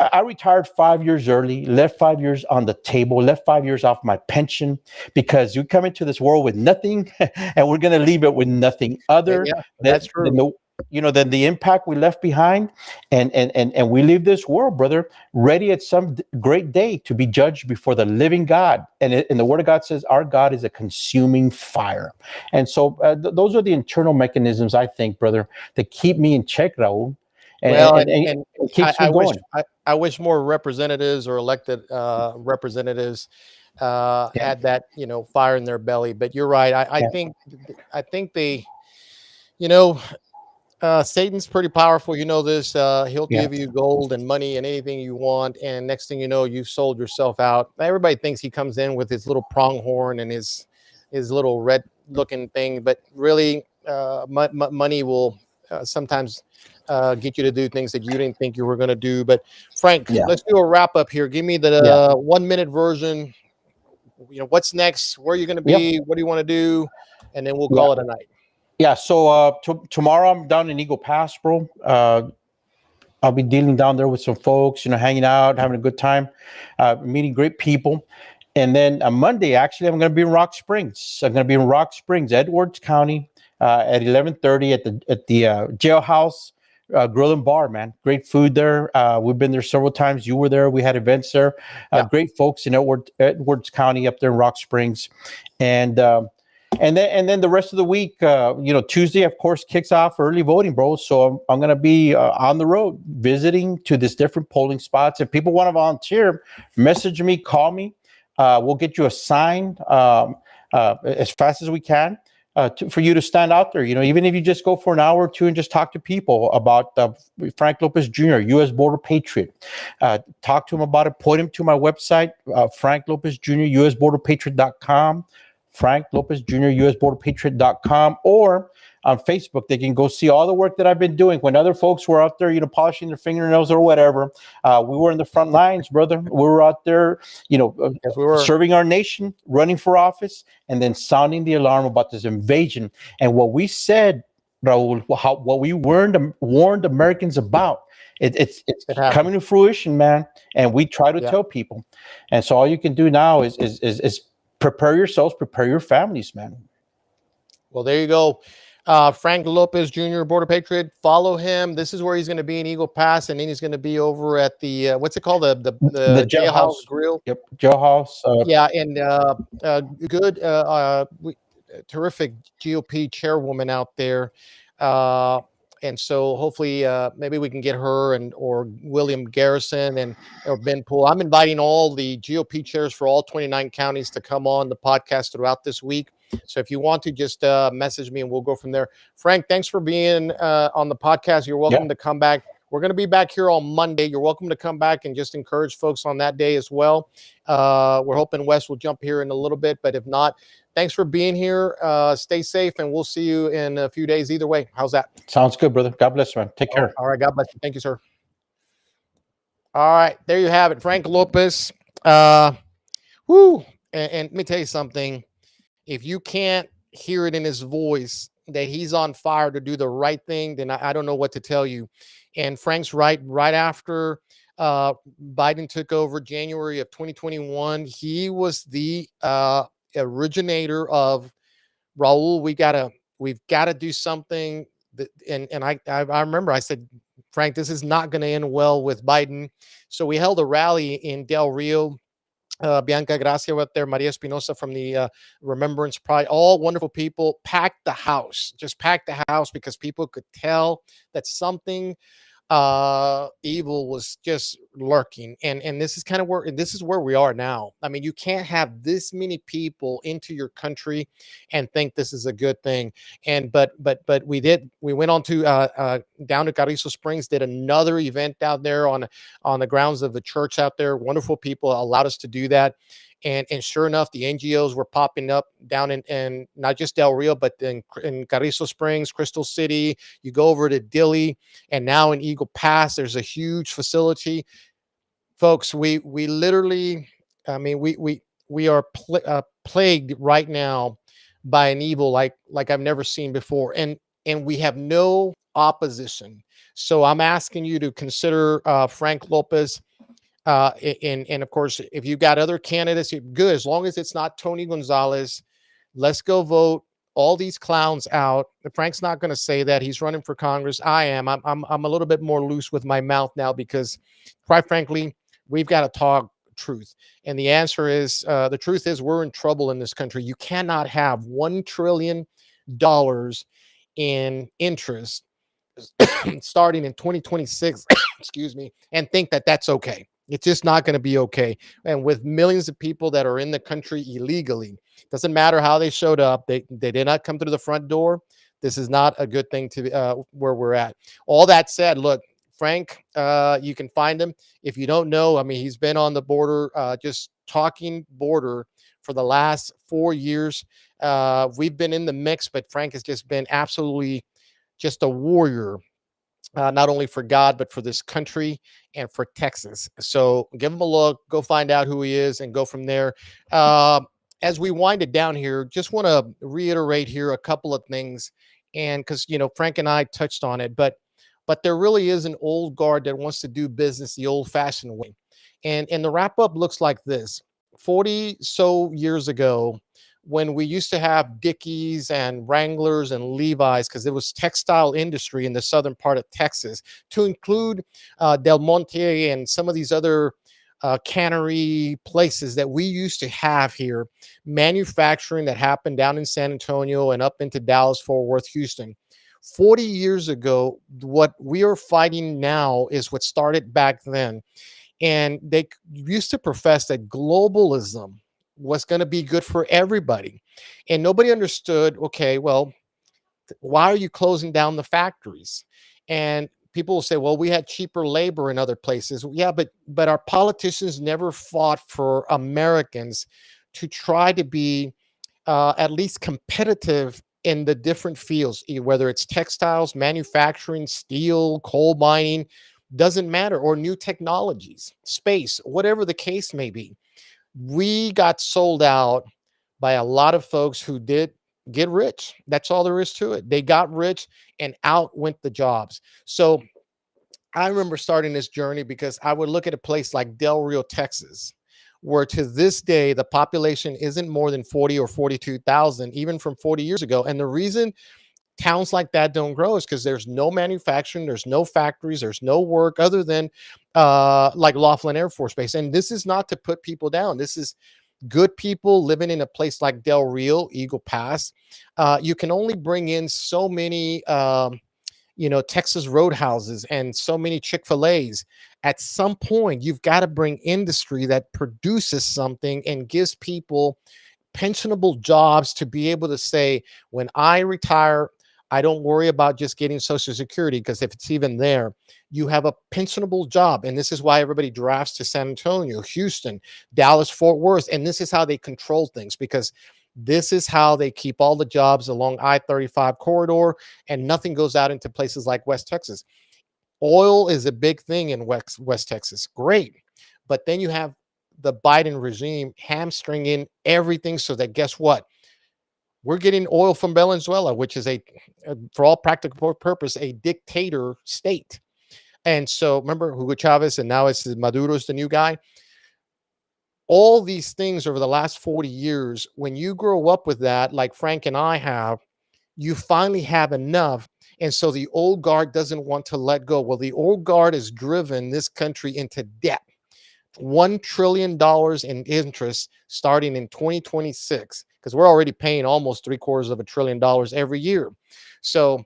I retired 5 years early, left 5 years on the table, left 5 years off my pension, because you come into this world with nothing, and we're going to leave it with nothing other Yeah. than, That's true. than the impact we left behind, and we leave this world, brother, ready at some great day to be judged before the living God. And the Word of God says our God is a consuming fire. And so those are the internal mechanisms, I think, brother, that keep me in check, Raul, Well, and it keeps me going. I wish more representatives or elected representatives Yeah, had that fire in their belly. But you're right. yeah, I think they you know Satan's pretty powerful. You know this. He'll yeah, give you gold and money and anything you want, and next thing you know, you've sold yourself out. Everybody thinks he comes in with his little pronghorn and his little red looking thing, but really, money will sometimes get you to do things that you didn't think you were going to do. But Frank, yeah, let's do a wrap up here. Give me the yeah, 1 minute version. What's next? Where are you going to yep, be? What do you want to do? And then we'll yeah. call it a night. Yeah, so tomorrow I'm down in Eagle Pass, bro. I'll be dealing down there with some folks, hanging out, having a good time, meeting great people. And then on Monday, actually, I'm going to be in Rock Springs. I'm going to be in Rock Springs, Edwards County, at 11:30 at the jailhouse grill and bar. Man, great food there. We've been there several times. You were there. We had events there. Yeah. Great folks in Edwards County up there in Rock Springs, and. And then the rest of the week, Tuesday, of course, kicks off early voting, bro. So I'm going to be on the road visiting to these different polling spots. If people want to volunteer, message me, call me. We'll get you assigned as fast as we can for you to stand out there. Even if you just go for an hour or two and just talk to people about Frank Lopez Jr., U.S. Border Patriot. Talk to him about it. Point him to my website, Frank Lopez Jr., USBorderPatriot.com. Frank Lopez Jr., USBorderPatriot.com, or on Facebook. They can go see all the work that I've been doing. When other folks were out there, polishing their fingernails or whatever, we were in the front lines, brother. We were out there, Yes, we were. serving our nation, running for office, and then sounding the alarm about this invasion. And what we said, Raul, what we warned Americans about, it's It happened. coming to fruition, man. And we try to Yeah. tell people. And so all you can do now is prepare yourselves, prepare your families, man. Well, there you go. Frank Lopez Jr., Border Patriot. Follow him. This is where he's going to be in Eagle Pass, and then he's going to be over at the what's it called, The the jailhouse. Jailhouse Grill. Yep, jailhouse. Yeah, and good, terrific GOP chairwoman out there. Uh, and so hopefully maybe we can get her and or William Garrison and or Ben Poole. I'm inviting all the GOP chairs for all 29 counties to come on the podcast throughout this week. So if you want to, just message me and we'll go from there. Frank, thanks for being on the podcast. You're welcome to come back. We're going to be back here on Monday. You're welcome to come back and just encourage folks on that day as well. We're hoping Wes will jump here in a little bit, but if not, thanks for being here. Stay safe, and we'll see you in a few days either way. How's that? Sounds good, brother. God bless, man. Take care. All right. God bless you. Thank you, sir. All right. There you have it. Frank Lopez. Whoo. And let me tell you something. If you can't hear it in his voice that he's on fire to do the right thing, then I don't know what to tell you. And Frank's right. Right after Biden took over January of 2021, he was the originator of Raul. We've got to do something. And I remember I said, Frank, this is not going to end well with Biden. So we held a rally in Del Rio. Bianca Gracia up there, Maria Espinosa from the Remembrance Pride, all wonderful people, packed the house, just packed the house because people could tell that something evil was just lurking. And this is kind of where we are now. I mean, you can't have this many people into your country and think this is a good thing. And but we went on to down to Carrizo Springs, did another event down there on the grounds of the church out there. Wonderful people allowed us to do that. And sure enough, the NGOs were popping up down in not just Del Rio, but in Carrizo Springs, Crystal City. You go over to Dilley, and now in Eagle Pass, there's a huge facility. Folks, we literally, I mean, we are plagued right now by an evil like I've never seen before, and we have no opposition. So I'm asking you to consider Frank Lopez. And of course, if you've got other candidates, good, as long as it's not Tony Gonzalez. Let's go vote all these clowns out. Frank's not going to say that he's running for Congress. I am. I'm a little bit more loose with my mouth now because, quite frankly, we've got to talk truth. And the answer is, the truth is, we're in trouble in this country. You cannot have $1 trillion in interest starting in 2026, excuse me, and think that that's okay. It's just not going to be okay. And with millions of people that are in the country illegally, doesn't matter how they showed up. They did not come through the front door. This is not a good thing to where we're at. All that said, look, Frank, you can find him. If you don't know, I mean, he's been on the border, just talking border for the last 4 years. We've been in the mix, but Frank has just been absolutely just a warrior, not only for God, but for this country and for Texas. So give him a look, go find out who he is, and go from there. As we wind it down here, just want to reiterate here a couple of things. And because, Frank and I touched on it, but there really is an old guard that wants to do business the old fashioned way. And the wrap up looks like this: 40 so years ago, when we used to have Dickies and Wranglers and Levi's, because it was textile industry in the southern part of Texas, to include Del Monte and some of these other cannery places that we used to have here, manufacturing that happened down in San Antonio and up into Dallas, Fort Worth, Houston. 40 years ago, what we are fighting now is what started back then. And they used to profess that globalism was going to be good for everybody. And nobody understood, okay, well, why are you closing down the factories? And people will say, well, we had cheaper labor in other places. Yeah, but our politicians never fought for Americans to try to be at least competitive in the different fields, whether it's textiles, manufacturing, steel, coal mining, doesn't matter, or new technologies, space, whatever the case may be. We got sold out by a lot of folks who did get rich. That's all there is to it. They got rich and out went the jobs. So I remember starting this journey because I would look at a place like Del Rio, Texas, where to this day the population isn't more than 40 or 42,000, even from 40 years ago. And the reason towns like that don't grow is because there's no manufacturing, there's no factories, there's no work other than like Laughlin Air Force Base. And this is not to put people down. This is good people living in a place like Del Rio, Eagle Pass. You can only bring in so many, Texas Roadhouses and so many Chick-fil-A's. At some point, you've got to bring industry that produces something and gives people pensionable jobs to be able to say, when I retire, I don't worry about just getting Social Security, because if it's even there, you have a pensionable job. And this is why everybody drafts to San Antonio, Houston, Dallas, Fort Worth. And this is how they control things, because this is how they keep all the jobs along I-35 corridor, and nothing goes out into places like West Texas. Oil is a big thing in West Texas. Great. But then you have the Biden regime hamstringing everything, so that, guess what? We're getting oil from Venezuela, which is for all practical purpose, a dictator state. And so remember Hugo Chavez, and now it's Maduro's the new guy. All these things over the last 40 years, when you grow up with that, like Frank and I have, you finally have enough. And so the old guard doesn't want to let go. Well, the old guard has driven this country into debt. $1 trillion in interest starting in 2026, because we're already paying almost $750 billion every year. So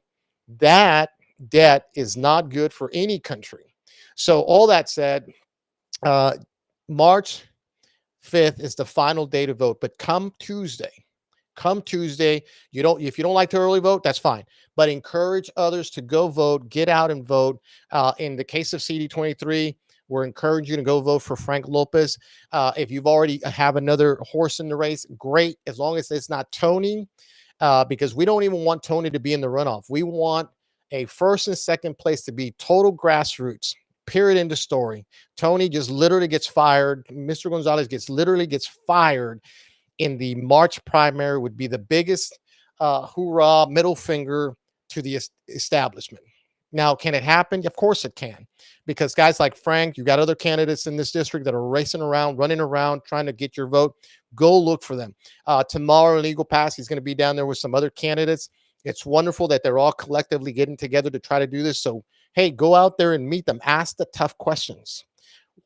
that debt is not good for any country. So all that said, March 5th is the final day to vote. But come Tuesday, if you don't like to early vote, that's fine. But encourage others to go vote, get out and vote. In the case of CD23, we're encouraging you to go vote for Frank Lopez. If you've already have another horse in the race, great, as long as it's not Tony, because we don't even want Tony to be in the runoff. We want a first and second place to be total grassroots. Period. End of story. Tony just literally gets fired. Mr. Gonzalez literally gets fired in the March primary. Would be the biggest hoorah, middle finger to the establishment. Now, can it happen? Of course it can, because guys like Frank, you got other candidates in this district that are racing around, running around, trying to get your vote. Go look for them. Tomorrow in Eagle Pass, he's going to be down there with some other candidates. It's wonderful that they're all collectively getting together to try to do this. So, hey, go out there and meet them. Ask the tough questions.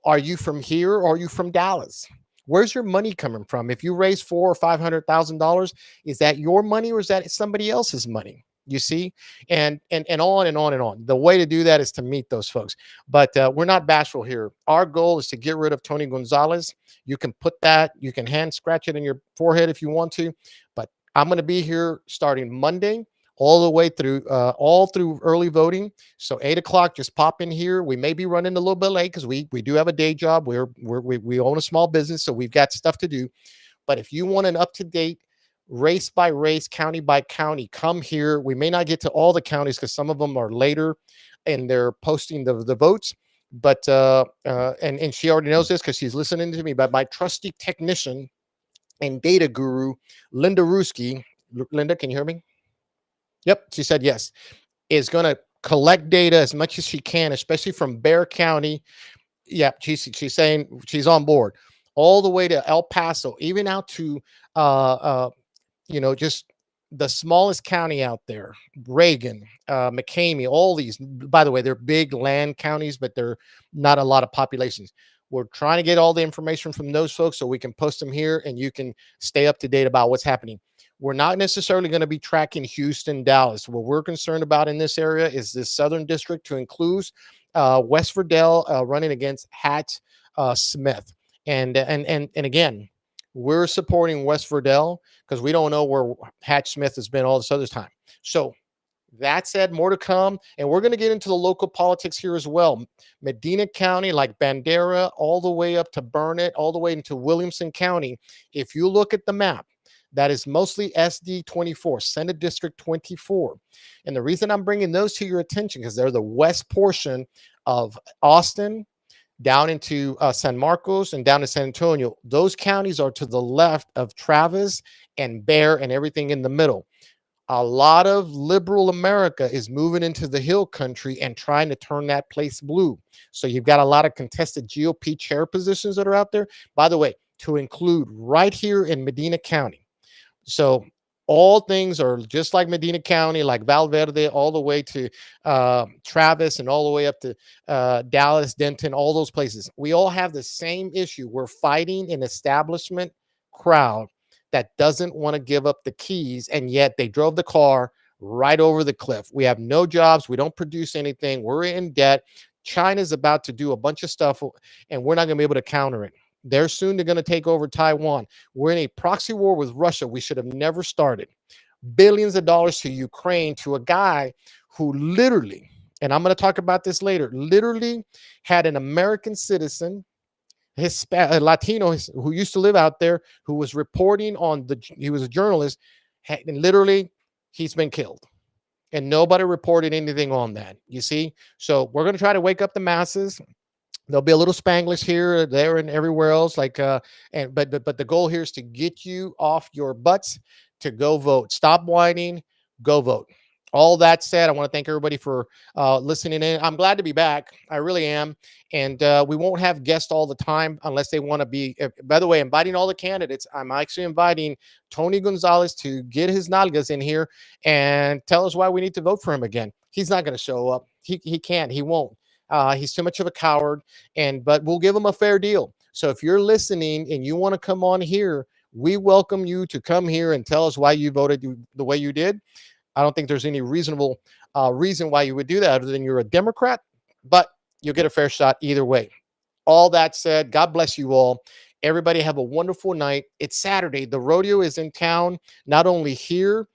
Are you from here, or are you from Dallas? Where's your money coming from? If you raise $400,000 or $500,000, is that your money, or is that somebody else's money? You see, and on and on and on. The way to do that is to meet those folks. But we're not bashful here. Our goal is to get rid of Tony Gonzalez. You can put that, you can hand scratch it in your forehead if you want to. But I'm going to be here starting Monday, all the way through, all through early voting. So 8 o'clock, just pop in here. We may be running a little bit late because we do have a day job. We own a small business, so we've got stuff to do. But if you want an up-to-date race by race, county by county, come here. We may not get to all the counties because some of them are later and they're posting the votes. But and she already knows this because she's listening to me. But my trusty technician and data guru, Linda Ruski. Linda, can you hear me? Yep, she said yes. Is going to collect data as much as she can, especially from Bexar County. Yeah, she's saying she's on board, all the way to El Paso, even out to just the smallest county out there, Reagan, McCamey, all these. By the way, they're big land counties, but they're not a lot of populations. We're trying to get all the information from those folks so we can post them here and you can stay up to date about what's happening. We're not necessarily going to be tracking Houston, Dallas. What we're concerned about in this area is this southern district, to include West Verdell running against Hatch Smith. And again, we're supporting West Verdell because we don't know where Hatch Smith has been all this other time. So that said, more to come. And we're going to get into the local politics here as well. Medina County, like Bandera, all the way up to Burnett, all the way into Williamson County. If you look at the map, that is mostly SD 24, Senate District 24. And the reason I'm bringing those to your attention, because they're the west portion of Austin, down into San Marcos and down to San Antonio. Those counties are to the left of Travis and Bexar and everything in the middle. A lot of liberal America is moving into the hill country and trying to turn that place blue. So you've got a lot of contested GOP chair positions that are out there. By the way, to include right here in Medina County. So All things are just like Medina County, like Valverde, all the way to Travis, and all the way up to Dallas, Denton, all those places. We all have the same issue. We're fighting an establishment crowd that doesn't want to give up the keys, and yet they drove the car right over the cliff. We have no jobs. We don't produce anything. We're in debt. China's about to do a bunch of stuff, and we're not going to be able to counter it. They're soon going to take over Taiwan. We're in a proxy war with Russia we should have never started. Billions of dollars to Ukraine, to a guy who literally, and I'm going to talk about this later, literally had an American citizen, Latino, who used to live out there, who was reporting on he was a journalist, and literally he's been killed. And nobody reported anything on that. You see? So we're going to try to wake up the masses. There'll be a little Spanglish here, there, and everywhere else. But the goal here is to get you off your butts to go vote. Stop whining, go vote. All that said, I want to thank everybody for listening in. I'm glad to be back. I really am. And we won't have guests all the time unless they want to be. By the way, inviting all the candidates. I'm actually inviting Tony Gonzalez to get his nalgas in here and tell us why we need to vote for him again. He's not going to show up. He can't. He won't. He's too much of a coward, but we'll give him a fair deal. So if you're listening and you want to come on here, we welcome you to come here and tell us why you voted the way you did. I don't think there's any reasonable reason why you would do that other than you're a Democrat, but you'll get a fair shot either way. All that said, God bless you all. Everybody have a wonderful night. It's Saturday. The rodeo is in town, not only here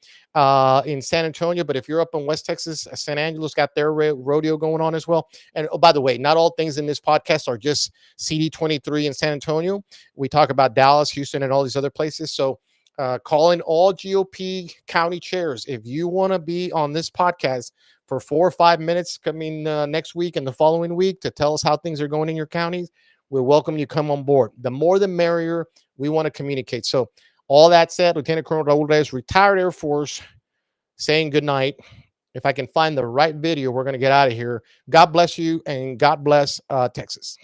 in San Antonio, but if you're up in West Texas, San Angelo's got their rodeo going on as well. And oh, by the way, not all things in this podcast are just CD23 in San Antonio. We talk about Dallas, Houston, and all these other places. So call in all GOP county chairs. If you want to be on this podcast for 4 or 5 minutes coming next week and the following week to tell us how things are going in your counties, we're welcome you come on board. The more the merrier. We want to communicate. So all that said, Lieutenant Colonel Raul Reyes, retired Air Force, saying good night. If I can find the right video, we're going to get out of here. God bless you, and God bless Texas.